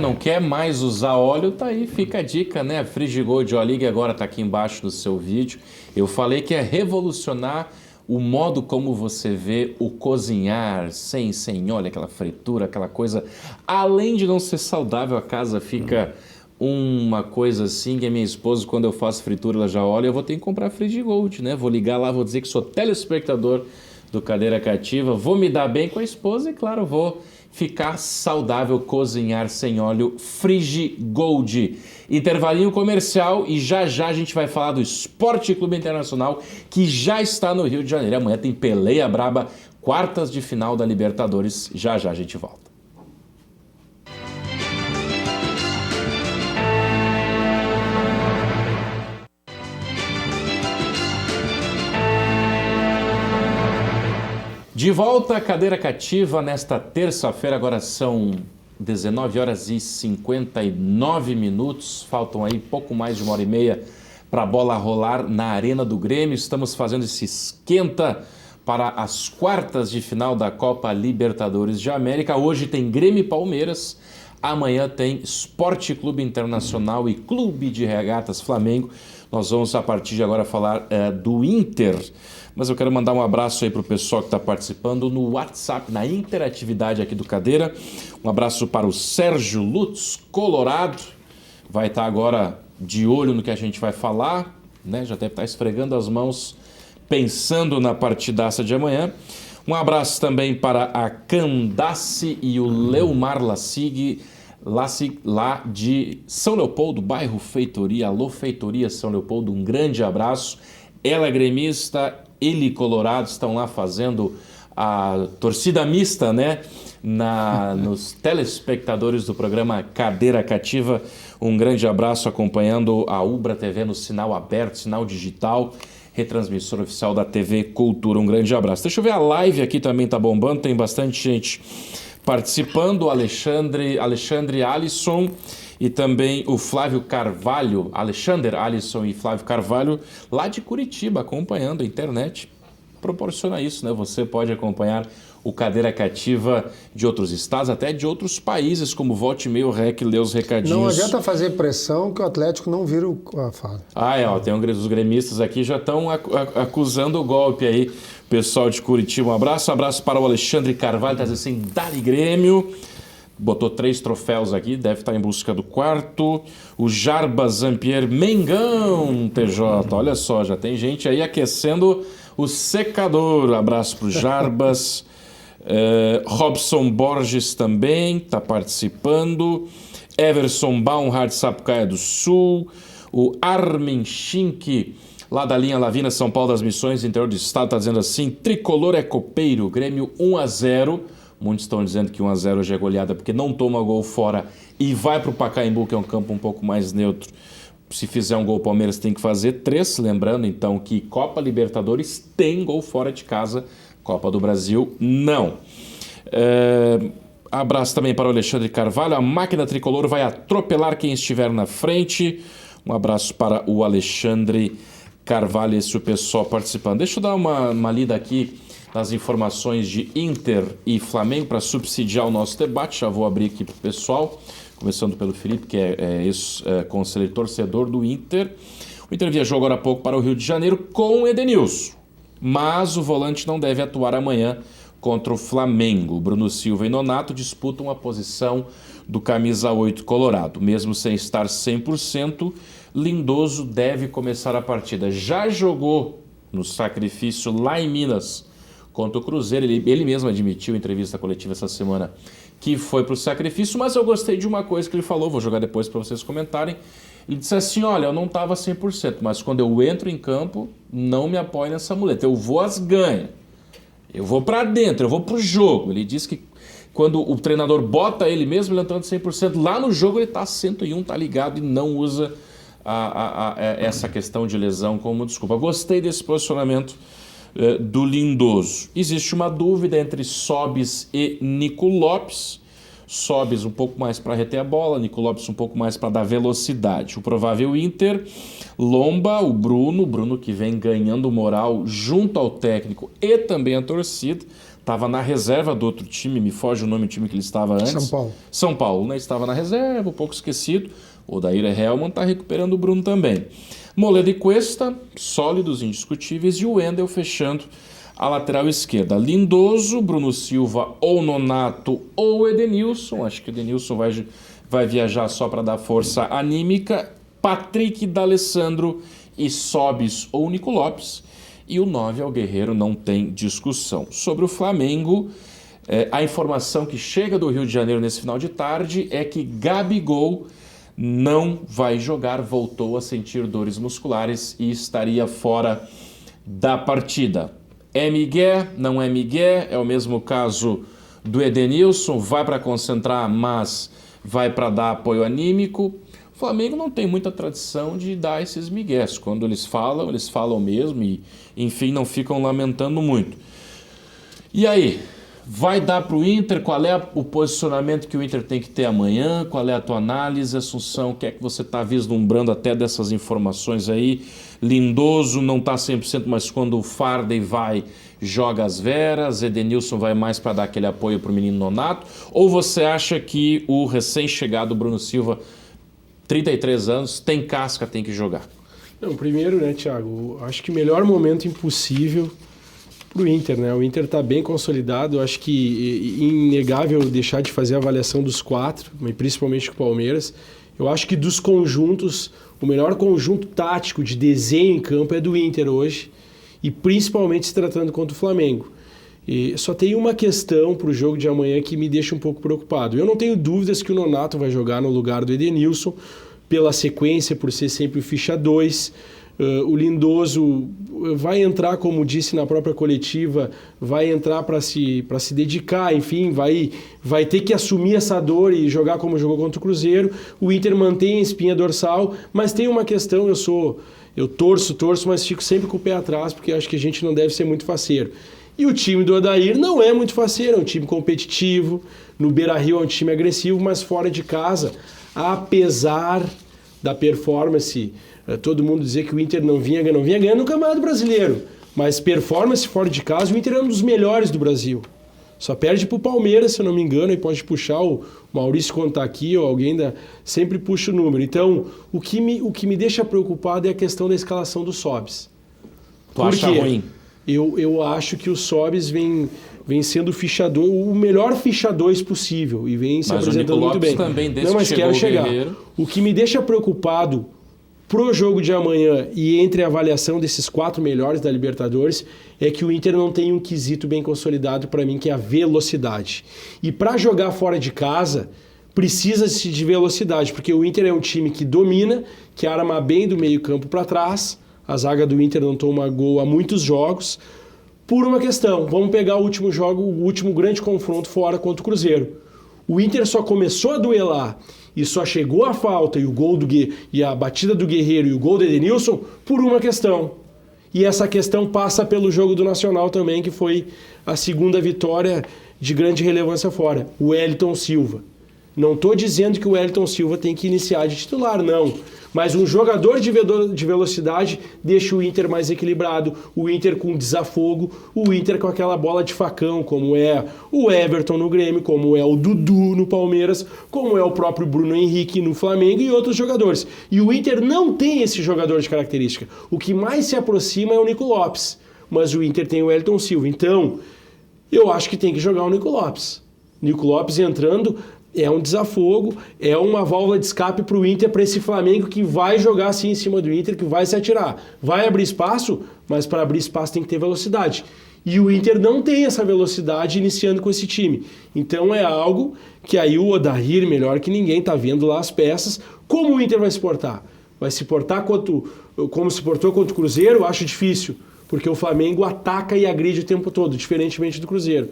Não quer mais usar óleo, tá aí, fica a dica, né? Frigigold Olig agora tá aqui embaixo do seu vídeo. Eu falei que é revolucionar o modo como você vê o cozinhar sem óleo, aquela fritura, aquela coisa. Além de não ser saudável, a casa fica uma coisa assim, que a minha esposa, quando eu faço fritura, ela já olha, eu vou ter que comprar Frigigold, né? Vou ligar lá, vou dizer que sou telespectador do Cadeira Cativa, vou me dar bem com a esposa e, claro, vou ficar saudável, cozinhar sem óleo. Frigigold. Intervalinho comercial e já a gente vai falar do Esporte Clube Internacional, que já está no Rio de Janeiro. Amanhã tem peleia braba, quartas de final da Libertadores. Já a gente volta. De volta à Cadeira Cativa nesta terça-feira, agora são 19 horas e 59 minutos, faltam aí pouco mais de 1h30 para a bola rolar na Arena do Grêmio. Estamos fazendo esse esquenta para as quartas de final da Copa Libertadores de América. Hoje tem Grêmio e Palmeiras, amanhã tem Esporte Clube Internacional e Clube de Regatas Flamengo. Nós vamos a partir de agora falar do Inter. Mas eu quero mandar um abraço aí para o pessoal que está participando no WhatsApp, na interatividade aqui do Cadeira. Um abraço para o Sérgio Lutz, Colorado. Vai estar agora de olho no que a gente vai falar, né? Já deve estar esfregando as mãos, pensando na partidaça de amanhã. Um abraço também para a Candace e o Leomar Lassig, lá de São Leopoldo, bairro Feitoria. Alô, Feitoria São Leopoldo, um grande abraço. Ela é gremista, ele colorado, estão lá fazendo a torcida mista, né? Nos telespectadores do programa Cadeira Cativa. Um grande abraço acompanhando a Ubra TV no sinal aberto, sinal digital, retransmissor oficial da TV Cultura. Um grande abraço. Deixa eu ver, a live aqui também tá bombando, tem bastante gente participando. Alexandre Alisson e também o Flávio Carvalho, Alexander Alisson e Flávio Carvalho, lá de Curitiba, acompanhando a internet. Proporciona isso, né? Você pode acompanhar o Cadeira Cativa de outros estados, até de outros países, como Volte Meio Rec, lê os recadinhos. Não adianta fazer pressão que o Atlético não vira a fala. Tem os gremistas aqui já estão acusando o golpe aí, pessoal de Curitiba. Um abraço para o Alexandre Carvalho, tá dizendo assim, Dali Grêmio. Botou 3 troféus aqui, deve estar em busca do 4º. O Jarbas Zampier, Mengão, TJ. Olha só, já tem gente aí aquecendo o secador. Abraço para o Jarbas. Robson Borges também está participando. Everson Baumhard, Sapucaia do Sul. O Armin Schink, lá da linha Lavina, São Paulo das Missões, interior do estado, está dizendo assim, tricolor é copeiro, Grêmio 1-0. Muitos estão dizendo que 1-0 hoje é goleada porque não toma gol fora e vai para o Pacaembu, que é um campo um pouco mais neutro. Se fizer um gol, o Palmeiras tem que fazer 3. Lembrando, então, que Copa Libertadores tem gol fora de casa, Copa do Brasil não. Abraço também para o Alexandre Carvalho. A máquina tricolor vai atropelar quem estiver na frente. Um abraço para o Alexandre Carvalho, esse o pessoal participando. Deixa eu dar uma lida aqui nas informações de Inter e Flamengo para subsidiar o nosso debate. Já vou abrir aqui para o pessoal, começando pelo Felipe, que é ex-conselheiro torcedor do Inter. O Inter viajou agora há pouco para o Rio de Janeiro com o Edenilson, mas o volante não deve atuar amanhã contra o Flamengo. Bruno Silva e Nonato disputam a posição do camisa 8 colorado. Mesmo sem estar 100%, Lindoso deve começar a partida. Já jogou no sacrifício lá em Minas contra o Cruzeiro. Ele mesmo admitiu em entrevista coletiva essa semana que foi para o sacrifício, mas eu gostei de uma coisa que ele falou, vou jogar depois para vocês comentarem. Ele disse assim, olha, eu não estava 100%, mas quando eu entro em campo, não me apoio nessa muleta, eu vou às ganhas, eu vou para dentro, eu vou para o jogo. Ele disse que quando o treinador bota ele mesmo, ele entrando 100%, lá no jogo ele está 101, está ligado e não usa essa questão de lesão como desculpa. Gostei desse posicionamento do Lindoso. Existe uma dúvida entre Sobis e Nico Lopes. Sobis um pouco mais para reter a bola, Nico Lopes um pouco mais para dar velocidade. O provável Inter, Lomba, o Bruno que vem ganhando moral junto ao técnico e também a torcida. Estava na reserva do outro time, me foge o nome do time que ele estava antes. São Paulo. São Paulo, né? Estava na reserva, um pouco esquecido. O Odair Helman está recuperando o Bruno também. Moledo e Cuesta, sólidos, indiscutíveis. E o Wendel fechando a lateral esquerda. Lindoso, Bruno Silva ou Nonato ou Edenilson. Acho que o Edenilson vai viajar só para dar força anímica. Patrick D'Alessandro e Sobis ou Nico Lopes. E o 9 é o Guerreiro, não tem discussão. Sobre o Flamengo, a informação que chega do Rio de Janeiro nesse final de tarde é que Gabigol não vai jogar, voltou a sentir dores musculares e estaria fora da partida. É migué, não é migué, é o mesmo caso do Edenilson, vai para concentrar, mas vai para dar apoio anímico. O Flamengo não tem muita tradição de dar esses migués. Quando eles falam mesmo e, enfim, não ficam lamentando muito. E aí, vai dar para o Inter? Qual é o posicionamento que o Inter tem que ter amanhã? Qual é a tua análise, Assunção? O que é que você está vislumbrando até dessas informações aí? Lindoso não está 100%, mas quando o Farden vai, joga as veras. Edenilson vai mais para dar aquele apoio para o menino Nonato? Ou você acha que o recém-chegado Bruno Silva, 33 anos, tem casca, tem que jogar? Não, primeiro, né, Thiago, acho que o melhor momento impossível para o Inter, né? O Inter está bem consolidado, acho que é inegável deixar de fazer a avaliação dos 4, principalmente com o Palmeiras. Eu acho que dos conjuntos, o melhor conjunto tático de desenho em campo é do Inter hoje, e principalmente se tratando contra o Flamengo. E só tem uma questão para o jogo de amanhã que me deixa um pouco preocupado. Eu não tenho dúvidas que o Nonato vai jogar no lugar do Edenilson, pela sequência, por ser sempre o ficha 2. O Lindoso vai entrar, como disse na própria coletiva, vai entrar para se dedicar, enfim, vai ter que assumir essa dor e jogar como jogou contra o Cruzeiro. O Inter mantém a espinha dorsal, mas tem uma questão, eu torço, mas fico sempre com o pé atrás, porque acho que a gente não deve ser muito faceiro. E o time do Odair não é muito faceiro, é um time competitivo, no Beira-Rio é um time agressivo, mas fora de casa, apesar da performance, todo mundo dizer que o Inter não vinha ganhando no Campeonato Brasileiro, mas performance fora de casa, o Inter é um dos melhores do Brasil. Só perde para o Palmeiras, se eu não me engano, e pode puxar o Maurício quando está aqui, ou alguém sempre puxa o número. Então, o que me deixa preocupado é a questão da escalação do Sobis. Tu acha ruim? Eu acho que o Sobis vem sendo o melhor ficha 2 possível e vem se apresentando muito bem. Também não, mas quero chegar. O que me deixa preocupado pro jogo de amanhã e entre a avaliação desses 4 melhores da Libertadores é que o Inter não tem um quesito bem consolidado para mim, que é a velocidade. E para jogar fora de casa, precisa-se de velocidade, porque o Inter é um time que domina, que arma bem do meio campo para trás. A zaga do Inter não toma gol há muitos jogos. Por uma questão, vamos pegar o último jogo, o último grande confronto fora contra o Cruzeiro. O Inter só começou a duelar e só chegou a falta e a batida do Guerreiro e o gol do Edenilson por uma questão. E essa questão passa pelo jogo do Nacional também, que foi a segunda vitória de grande relevância fora, o Wellington Silva. Não estou dizendo que o Wellington Silva tem que iniciar de titular, não. Mas um jogador de velocidade deixa o Inter mais equilibrado, o Inter com desafogo, o Inter com aquela bola de facão, como é o Everton no Grêmio, como é o Dudu no Palmeiras, como é o próprio Bruno Henrique no Flamengo e outros jogadores. E o Inter não tem esse jogador de característica. O que mais se aproxima é o Nico Lopes, mas o Inter tem o Wellington Silva. Então, eu acho que tem que jogar o Nico Lopes. Nico Lopes entrando é um desafogo, é uma válvula de escape para o Inter, para esse Flamengo que vai jogar assim em cima do Inter, que vai se atirar. Vai abrir espaço, mas para abrir espaço tem que ter velocidade. E o Inter não tem essa velocidade iniciando com esse time. Então é algo que aí o Odair, melhor que ninguém, está vendo lá as peças. Como o Inter vai se portar? Vai se portar como se portou contra o Cruzeiro? Acho difícil, porque o Flamengo ataca e agride o tempo todo, diferentemente do Cruzeiro.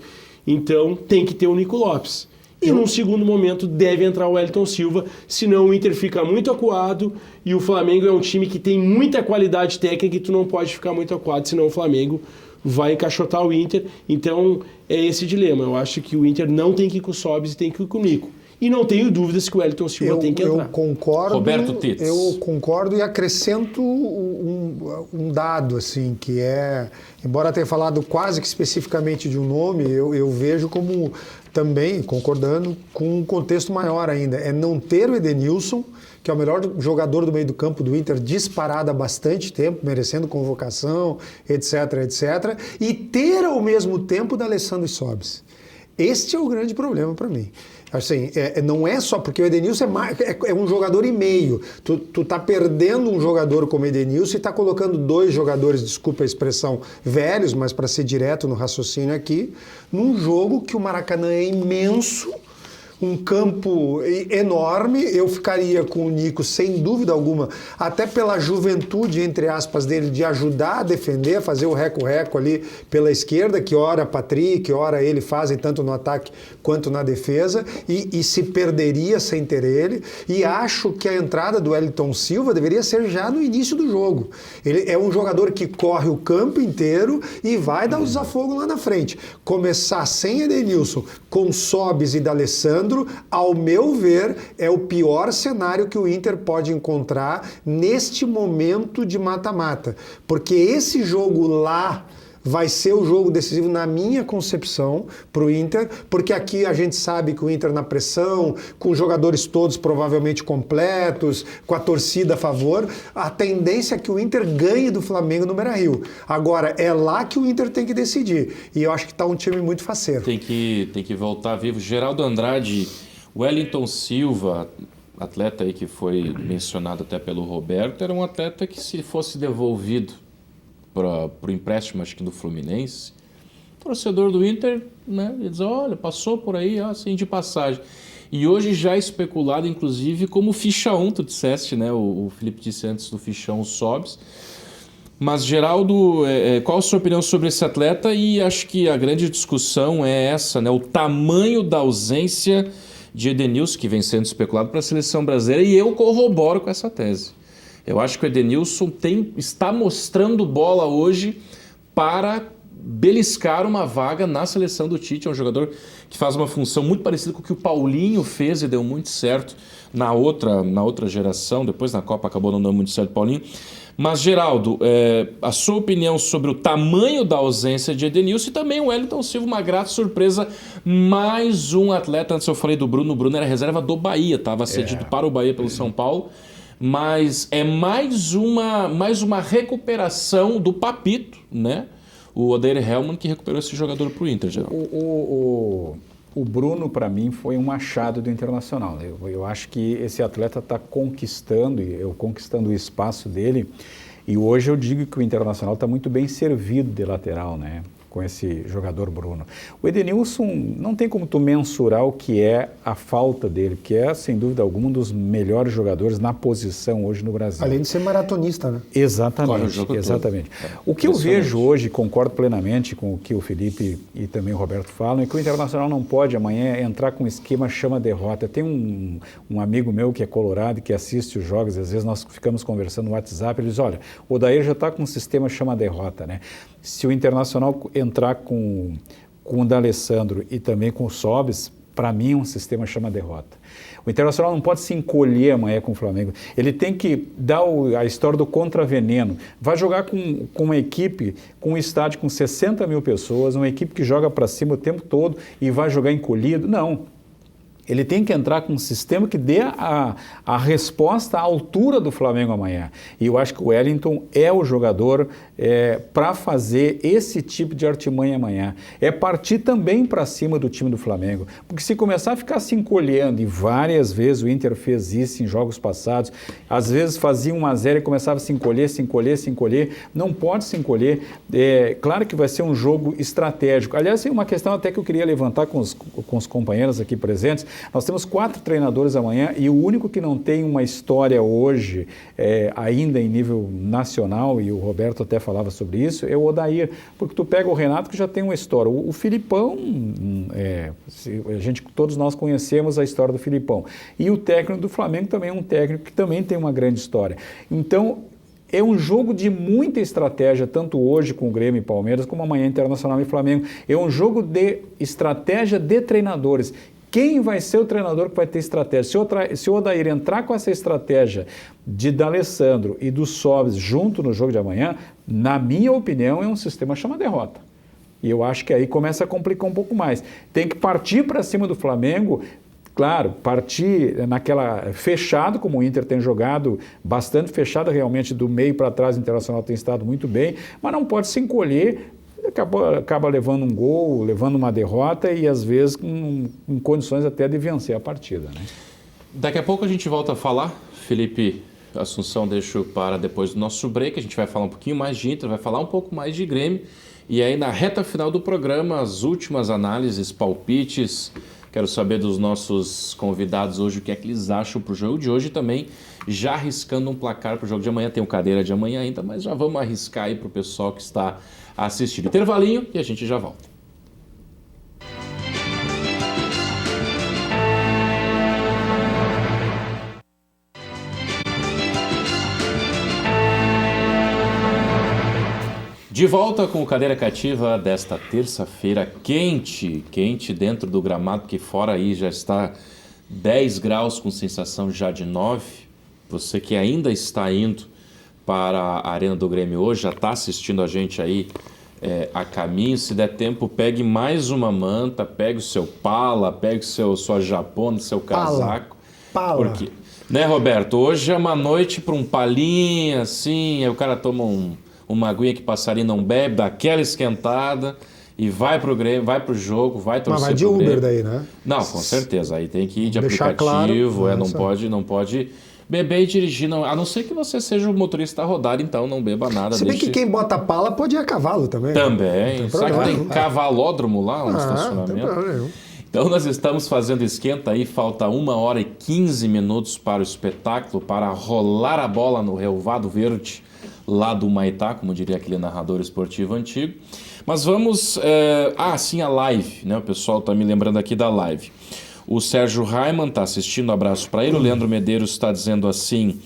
Então tem que ter o Nico Lopes. E num segundo momento deve entrar o Wellington Silva, senão o Inter fica muito acuado e o Flamengo é um time que tem muita qualidade técnica e tu não pode ficar muito acuado, senão o Flamengo vai encaixotar o Inter. Então é esse dilema. Eu acho que o Inter não tem que ir com o Sobis e tem que ir com o Nico. E não tenho dúvidas que o Wellington Silva tem que entrar. Eu concordo. Roberto Tits. Eu concordo e acrescento um dado, assim, que é, embora tenha falado quase que especificamente de um nome, eu vejo como também, concordando, com um contexto maior ainda. É não ter o Edenilson, que é o melhor jogador do meio do campo do Inter, disparado há bastante tempo, merecendo convocação, etc, etc, e ter ao mesmo tempo o D'Alessandro e Sobis. Este é o grande problema para mim. Assim, não é só porque o Edenilson é um jogador e meio. Tu tá perdendo um jogador como o Edenilson e tá colocando 2 jogadores, desculpa a expressão, velhos, mas para ser direto no raciocínio aqui, num jogo que o Maracanã é imenso, um campo enorme. Eu ficaria com o Nico, sem dúvida alguma, até pela juventude, entre aspas, dele, de ajudar a defender, fazer o reco-reco ali pela esquerda, que ora Patrick, ora ele fazem tanto no ataque quanto na defesa, e se perderia sem ter ele. E acho que a entrada do Wellington Silva deveria ser já no início do jogo. Ele é um jogador que corre o campo inteiro e vai dar o desafogo lá na frente. Começar sem Edenilson, com Sobis e D'Alessandro, ao meu ver, é o pior cenário que o Inter pode encontrar neste momento de mata-mata. Porque esse jogo lá vai ser o jogo decisivo, na minha concepção, para o Inter, porque aqui a gente sabe que o Inter na pressão, com os jogadores todos provavelmente completos, com a torcida a favor, a tendência é que o Inter ganhe do Flamengo no Beira-Rio. Agora, é lá que o Inter tem que decidir, e eu acho que está um time muito faceiro. Tem que voltar vivo. Geraldo Andrade, Wellington Silva, atleta aí que foi mencionado até pelo Roberto, era um atleta que, se fosse devolvido para o empréstimo, acho que do Fluminense, o torcedor do Inter, né, ele diz, olha, passou por aí, assim, de passagem. E hoje já é especulado, inclusive, como ficha 1, tu disseste, né? O Felipe disse antes do fichão Sobis. Mas, Geraldo, qual a sua opinião sobre esse atleta? E acho que a grande discussão é essa, né? O tamanho da ausência de Edenilson, que vem sendo especulado para a seleção brasileira, e eu corroboro com essa tese. Eu acho que o Edenilson está mostrando bola hoje para beliscar uma vaga na seleção do Tite. É um jogador que faz uma função muito parecida com o que o Paulinho fez e deu muito certo na outra geração. Depois na Copa acabou não dando muito certo o Paulinho. Mas, Geraldo, a sua opinião sobre o tamanho da ausência de Edenilson e também o Wellington Silva, uma grata surpresa. Mais um atleta, antes eu falei do Bruno, o Bruno era reserva do Bahia, estava cedido para o Bahia pelo São Paulo. Mas é mais uma recuperação do Papito, né? O Odair Hellmann que recuperou esse jogador para o Inter, Geraldo. O Bruno, para mim, foi um achado do Internacional. Eu acho que esse atleta está conquistando o espaço dele. E hoje eu digo que o Internacional está muito bem servido de lateral, né? Com esse jogador Bruno. O Edenilson, não tem como tu mensurar o que é a falta dele, que é, sem dúvida alguma, um dos melhores jogadores na posição hoje no Brasil. Além de ser maratonista, né? Exatamente, exatamente. O que eu vejo hoje, concordo plenamente com o que o Felipe e também o Roberto falam, é que o Internacional não pode amanhã entrar com um esquema chama-derrota. Tem um amigo meu que é colorado, que assiste os jogos, às vezes nós ficamos conversando no WhatsApp, ele diz, olha, o Odair já está com um sistema chama-derrota, né? Se o Internacional entrar com o D'Alessandro e também com o Sobis, para mim é um sistema chama-derrota. O Internacional não pode se encolher amanhã com o Flamengo. Ele tem que dar a história do contraveneno. Vai jogar com uma equipe, com um estádio com 60 mil pessoas, uma equipe que joga para cima o tempo todo e vai jogar encolhido. Não. Ele tem que entrar com um sistema que dê a resposta à altura do Flamengo amanhã. E eu acho que o Wellington é o jogador para fazer esse tipo de artimanha amanhã. É partir também para cima do time do Flamengo. Porque se começar a ficar se encolhendo, e várias vezes o Inter fez isso em jogos passados, às vezes fazia 1-0 e começava a se encolher, não pode se encolher. Claro que vai ser um jogo estratégico. Aliás, é uma questão até que eu queria levantar com os companheiros aqui presentes. Nós temos 4 treinadores amanhã e o único que não tem uma história hoje, ainda em nível nacional, e o Roberto até falava sobre isso, é o Odair, porque tu pega o Renato que já tem uma história. O Filipão, todos nós conhecemos a história do Filipão. E o técnico do Flamengo também é um técnico que também tem uma grande história. Então, é um jogo de muita estratégia, tanto hoje com o Grêmio e Palmeiras, como amanhã Internacional e Flamengo. É um jogo de estratégia de treinadores. Quem vai ser o treinador que vai ter estratégia? Se o Odair entrar com essa estratégia de D'Alessandro e do Sobis junto no jogo de amanhã, na minha opinião, é um sistema chama-derrota. E eu acho que aí começa a complicar um pouco mais. Tem que partir para cima do Flamengo. Claro, partir fechado, como o Inter tem jogado, bastante fechado realmente, do meio para trás o Internacional tem estado muito bem, mas não pode se encolher, acaba levando um gol, levando uma derrota e às vezes em condições até de vencer a partida, né? Daqui a pouco a gente volta a falar, Felipe Assunção, deixo para depois do nosso break, a gente vai falar um pouquinho mais de Inter, vai falar um pouco mais de Grêmio, e aí na reta final do programa, as últimas análises, palpites. Quero saber dos nossos convidados hoje o que é que eles acham para o jogo de hoje e também já arriscando um placar para o jogo de amanhã. Tem o cadeira de amanhã ainda, mas já vamos arriscar aí para o pessoal que está assistindo. Intervalinho e a gente já volta. De volta com o Cadeira Cativa desta terça-feira, quente dentro do gramado, porque fora aí já está 10 graus com sensação já de 9. Você que ainda está indo para a Arena do Grêmio hoje, já está assistindo a gente aí a caminho, se der tempo, pegue mais uma manta, pegue o seu pala, pegue sua japona, seu casaco. Pala. Porque, né, Roberto, hoje é uma noite para um palinha, assim, aí o cara toma uma aguinha que passarinho não bebe, dá aquela esquentada e vai pro Grêmio, vai pro jogo, vai torcer. Mas vai de Uber daí, né? Não, com certeza. Aí tem que ir de deixar aplicativo, claro, não pode beber e dirigir, não, a não ser que você seja o motorista rodado, então não beba nada. Se bem que quem bota pala pode ir a cavalo também. Também. Sabe que tem cavalódromo lá no estacionamento? Não tem problema nenhum. Então nós estamos fazendo esquenta aí, falta 1h15 para o espetáculo, para rolar a bola no relvado verde lá do Maitá, como diria aquele narrador esportivo antigo. Mas vamos... sim, a live, né? O pessoal está me lembrando aqui da live. O Sérgio Raiman está assistindo, abraço para ele. O Leandro Medeiros está dizendo assim,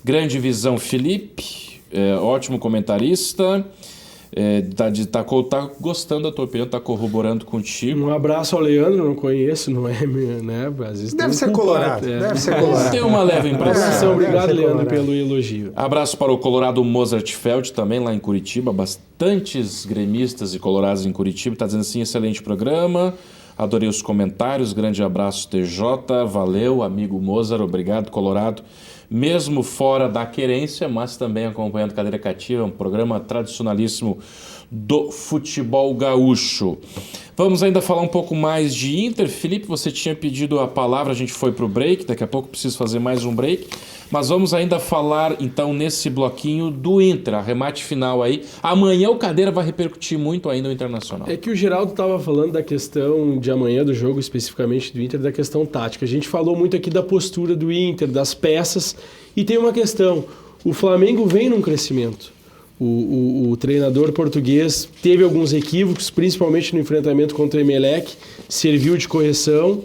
grande visão, Felipe, ótimo comentarista. Tá gostando da tua opinião, tá corroborando contigo. Um abraço ao Leandro, não conheço, não é, né? Às vezes deve ser colorado, deve ser colorado. Tem uma leve impressão. Obrigado, Leandro, pelo elogio. Abraço para o colorado Mozart Feld, também lá em Curitiba, bastantes gremistas e colorados em Curitiba, tá dizendo assim, excelente programa, adorei os comentários, grande abraço TJ, valeu, amigo Mozart, obrigado, colorado. Mesmo fora da querência, mas também acompanhando Cadeira Cativa, um programa tradicionalíssimo do futebol gaúcho. Vamos ainda falar um pouco mais de Inter. Felipe, você tinha pedido a palavra, a gente foi para o break, daqui a pouco preciso fazer mais um break, mas vamos ainda falar então nesse bloquinho do Inter, arremate final aí. Amanhã o Cadeira vai repercutir muito ainda no Internacional. É que o Geraldo estava falando da questão de amanhã do jogo, especificamente do Inter, da questão tática. A gente falou muito aqui da postura do Inter, das peças, e tem uma questão, o Flamengo vem num crescimento. O treinador português teve alguns equívocos, principalmente no enfrentamento contra o Emelec, serviu de correção,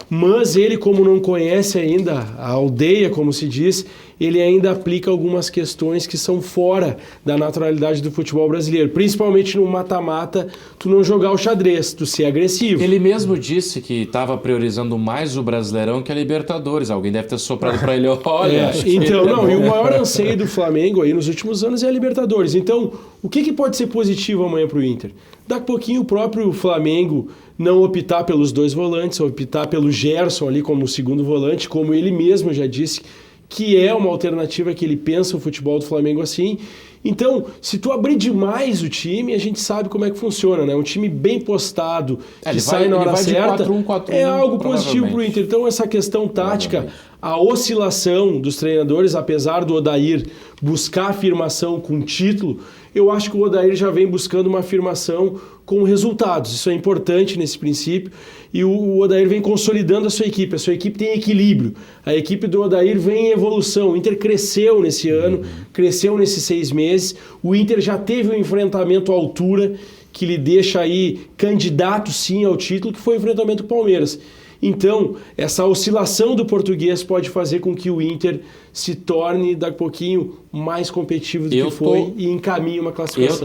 mas ele, como não conhece ainda a aldeia, como se diz, ele ainda aplica algumas questões que são fora da naturalidade do futebol brasileiro, principalmente no mata-mata, tu não jogar o xadrez, tu ser agressivo. Ele mesmo disse que estava priorizando mais o Brasileirão que a Libertadores. Alguém deve ter soprado para ele, olha... Então, não, e o maior anseio do Flamengo aí nos últimos anos é a Libertadores. Então, o que pode ser positivo amanhã para o Inter? Daqui a pouquinho o próprio Flamengo não optar pelos dois volantes, optar pelo Gerson ali como segundo volante, como ele mesmo já disse, que é uma alternativa que ele pensa o futebol do Flamengo assim. Então, se tu abrir demais o time, a gente sabe como é que funciona, né? Um time bem postado, que sai na hora certa, 4-1-4-1, é algo positivo para o Inter. Então, essa questão tática, a oscilação dos treinadores, apesar do Odair buscar afirmação com título, eu acho que o Odair já vem buscando uma afirmação com resultados. Isso é importante nesse princípio. E o Odair vem consolidando a sua equipe. A sua equipe tem equilíbrio. A equipe do Odair vem em evolução. O Inter cresceu nesse ano, cresceu nesses 6 meses. O Inter já teve um enfrentamento à altura que lhe deixa aí candidato sim ao título, que foi o enfrentamento com o Palmeiras. Então, essa oscilação do português pode fazer com que o Inter se torne, daqui a pouquinho, mais competitivo do que foi e encaminhe uma classificação.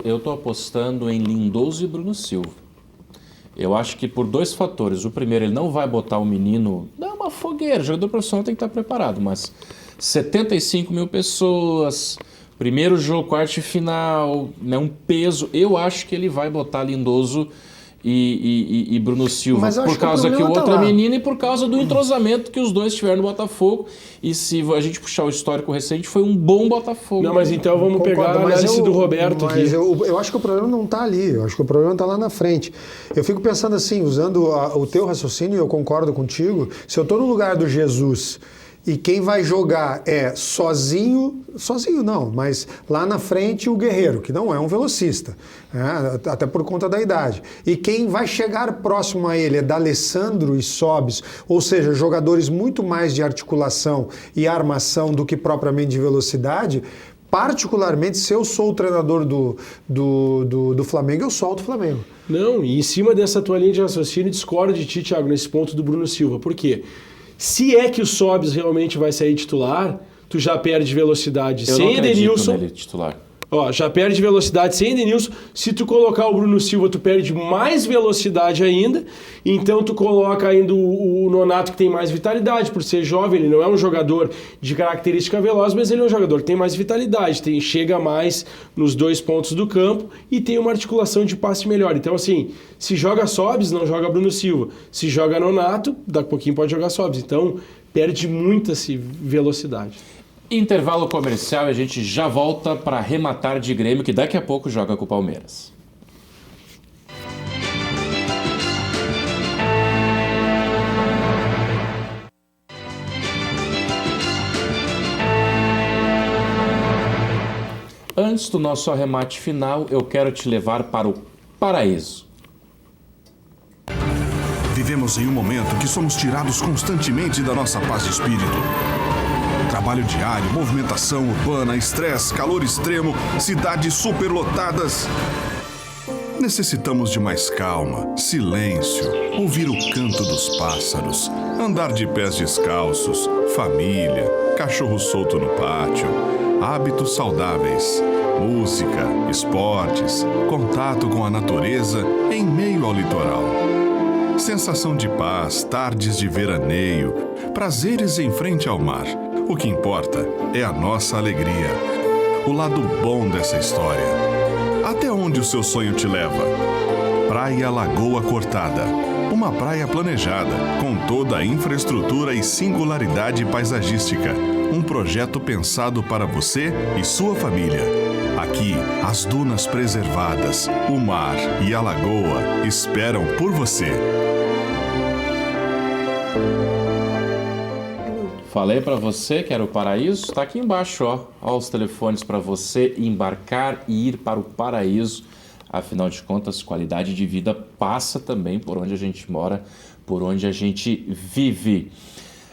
Eu tô apostando em Lindoso e Bruno Silva. Eu acho que por 2 fatores. O primeiro, ele não vai botar o menino... Dá uma fogueira, o jogador profissional tem que estar preparado, mas 75 mil pessoas, primeiro jogo, quarto de final, né, um peso. Eu acho que ele vai botar Lindoso e Bruno Silva, por causa que o outro é menino e por causa do entrosamento que os dois tiveram no Botafogo. E se a gente puxar o histórico recente, foi um bom Botafogo. Não, mas então vamos pegar a análise do Roberto aqui. Eu acho que o problema não está ali, eu acho que o problema está lá na frente. Eu fico pensando assim, usando o teu raciocínio, e eu concordo contigo, se eu estou no lugar do Jesus e quem vai jogar é sozinho não, mas lá na frente o Guerreiro, que não é um velocista, né, até por conta da idade. E quem vai chegar próximo a ele é D'Alessandro e Sobis, ou seja, jogadores muito mais de articulação e armação do que propriamente de velocidade. Particularmente, se eu sou o treinador do Flamengo, eu solto o Flamengo. Não, e em cima dessa tua linha de raciocínio, discordo de ti, Thiago, nesse ponto do Bruno Silva. Por quê? Se é que o Sobis realmente vai sair titular, tu já perde velocidade sem Edenilson. Nele titular. Ó, já perde velocidade sem Edenilson. Se tu colocar o Bruno Silva, tu perde mais velocidade ainda. Então tu coloca ainda o Nonato, que tem mais vitalidade, por ser jovem. Ele não é um jogador de característica veloz, mas ele é um jogador que tem mais vitalidade, chega mais nos 2 pontos do campo e tem uma articulação de passe melhor. Então assim, se joga Sobis, não joga Bruno Silva. Se joga Nonato, daqui a pouquinho pode jogar Sobis. Então perde muita velocidade. Intervalo comercial e a gente já volta para arrematar de Grêmio, que daqui a pouco joga com o Palmeiras. Antes do nosso arremate final, eu quero te levar para o paraíso. Vivemos em um momento que somos tirados constantemente da nossa paz de espírito. Trabalho diário, movimentação urbana, estresse, calor extremo, cidades superlotadas. Necessitamos de mais calma, silêncio, ouvir o canto dos pássaros, andar de pés descalços, família, cachorro solto no pátio, hábitos saudáveis, música, esportes, contato com a natureza em meio ao litoral. Sensação de paz, tardes de veraneio, prazeres em frente ao mar. O que importa é a nossa alegria, o lado bom dessa história. Até onde o seu sonho te leva? Praia Lagoa Cortada. Uma praia planejada, com toda a infraestrutura e singularidade paisagística. Um projeto pensado para você e sua família. Aqui, as dunas preservadas, o mar e a lagoa esperam por você. Falei para você que era o paraíso, está aqui embaixo, ó os telefones para você embarcar e ir para o paraíso. Afinal de contas, qualidade de vida passa também por onde a gente mora, por onde a gente vive.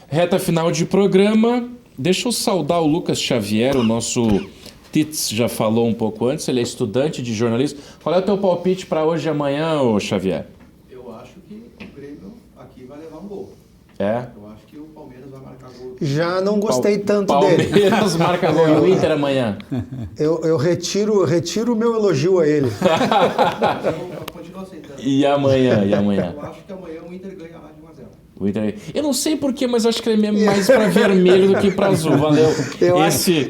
Reta final de programa, deixa eu saudar o Lucas Xavier, o nosso Tits já falou um pouco antes, ele é estudante de jornalismo. Qual é o teu palpite para hoje e amanhã, ô Xavier? Eu acho que o Grêmio aqui vai levar um gol. É? Eu acho que o Palmeiras vai marcar gol. Já não gostei tanto dele. Palmeiras marca gol e o Inter amanhã. Eu retiro o meu elogio a ele. Eu continuo aceitando. E amanhã? Eu acho que amanhã o Inter ganha lá de 1-0. O Inter... Eu não sei porquê, mas acho que ele é mais para vermelho do que para azul. Valeu.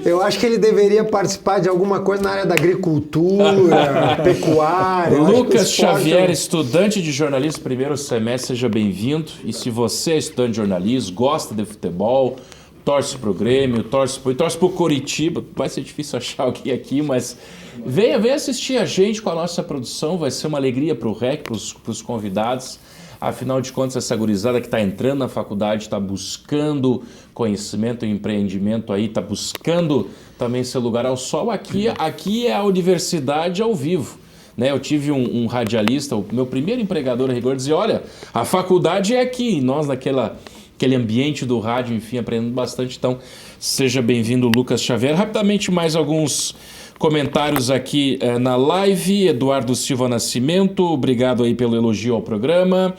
Eu acho que ele deveria participar de alguma coisa na área da agricultura, pecuária. Lucas Xavier, estudante de jornalismo, primeiro semestre, seja bem-vindo. E se você é estudante de jornalismo, gosta de futebol, torce pro Grêmio, torce pro Coritiba, vai ser difícil achar alguém aqui, mas venha assistir a gente com a nossa produção, vai ser uma alegria pro REC, pros convidados. Afinal de contas, essa gurizada que está entrando na faculdade está buscando conhecimento e empreendimento aí, está buscando também seu lugar ao sol. Aqui é a universidade ao vivo. Né? Eu tive um radialista, o meu primeiro empregador a rigor, dizia, olha, a faculdade é aqui. E nós aquele ambiente do rádio, enfim, aprendendo bastante. Então, seja bem-vindo, Lucas Xavier. Rapidamente, mais alguns comentários aqui na live. Eduardo Silva Nascimento, obrigado aí pelo elogio ao programa.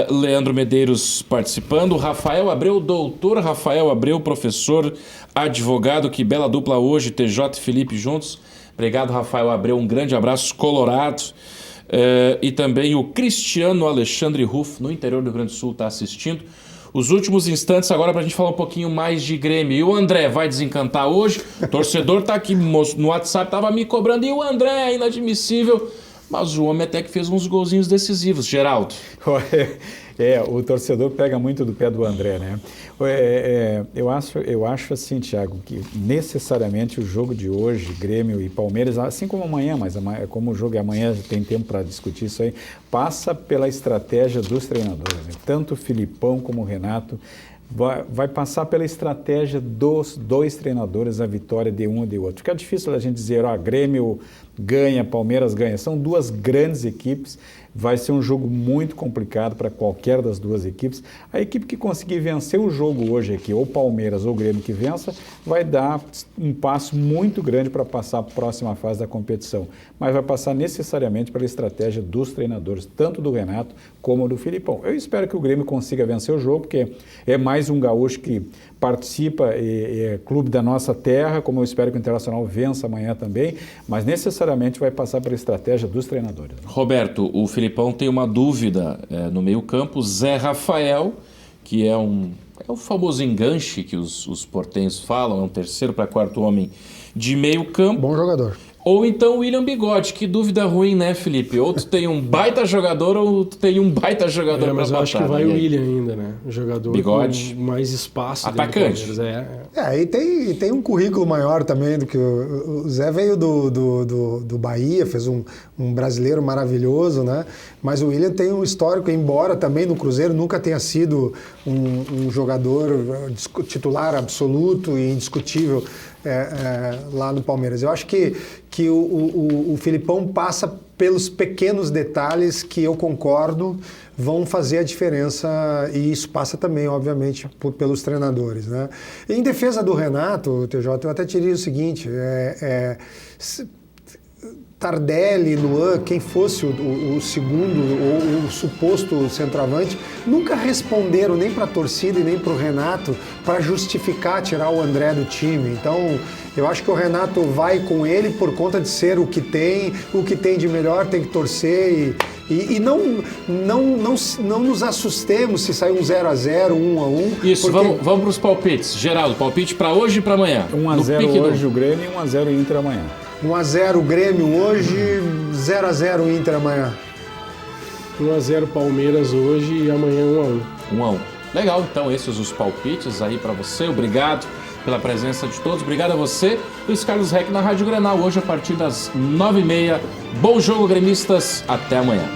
Leandro Medeiros participando. Rafael Abreu, doutor Rafael Abreu, professor, advogado. Que bela dupla hoje, TJ e Felipe juntos. Obrigado, Rafael Abreu. Um grande abraço colorado. E também o Cristiano Alexandre Ruff, no interior do Rio Grande do Sul, está assistindo. Os últimos instantes agora para a gente falar um pouquinho mais de Grêmio. E o André vai desencantar hoje. O torcedor está aqui no WhatsApp, estava me cobrando. E o André é inadmissível. Mas o homem até que fez uns golzinhos decisivos. Geraldo. O torcedor pega muito do pé do André, né? Eu acho assim, Thiago, que necessariamente o jogo de hoje, Grêmio e Palmeiras, assim como amanhã, mas como o jogo é amanhã, tem tempo para discutir isso aí, passa pela estratégia dos treinadores, né? Tanto o Filipão como o Renato vai passar pela estratégia dos dois treinadores a vitória de um e de outro. Fica difícil a gente dizer, Grêmio ganha, Palmeiras ganha. São duas grandes equipes, vai ser um jogo muito complicado para qualquer das duas equipes. A equipe que conseguir vencer o jogo hoje aqui, ou Palmeiras ou Grêmio que vença, vai dar um passo muito grande para passar a próxima fase da competição. Mas vai passar necessariamente pela estratégia dos treinadores, tanto do Renato como do Filipão. Eu espero que o Grêmio consiga vencer o jogo, porque é mais um gaúcho que participa, é clube da nossa terra, como eu espero que o Internacional vença amanhã também, mas necessariamente vai passar pela estratégia dos treinadores. Roberto, o Filipão tem uma dúvida no meio-campo. Zé Rafael, que é o famoso enganche que os portenhos falam, é um terceiro para quarto homem de meio-campo. Bom jogador. Ou então o William Bigode. Que dúvida ruim, né, Felipe? Ou tu tem um baita jogador ou tu tem um baita jogador pra mas eu acho que vai o William ainda, né? O jogador Bigode, com mais espaço. atacante. E tem um currículo maior também do que o Zé veio do Bahia, fez um brasileiro maravilhoso, né? Mas o William tem um histórico, embora também no Cruzeiro nunca tenha sido um jogador titular absoluto e indiscutível lá no Palmeiras. Eu acho que o Filipão passa pelos pequenos detalhes que eu concordo vão fazer a diferença, e isso passa também, obviamente, pelos treinadores, né? Em defesa do Renato, TJ, eu até diria o seguinte, Tardelli, Luan, quem fosse o segundo ou o suposto centroavante, nunca responderam nem para a torcida e nem para o Renato para justificar tirar o André do time. Então, eu acho que o Renato vai com ele por conta de ser o que tem de melhor tem que torcer e não nos assustemos se sair um 0-0, 1-1. Isso, porque... vamos para os palpites. Geraldo, palpite para hoje e para amanhã. 1-0 hoje o Grêmio e 1-0 Inter amanhã. 1-0 Grêmio hoje, 0-0 Inter amanhã. 1-0 Palmeiras hoje e amanhã 1-1. 1-1. Legal, então esses os palpites aí para você. Obrigado pela presença de todos. Obrigado a você. Luiz Carlos Reck na Rádio Grenal, hoje a partir das 9h30. Bom jogo, gremistas. Até amanhã.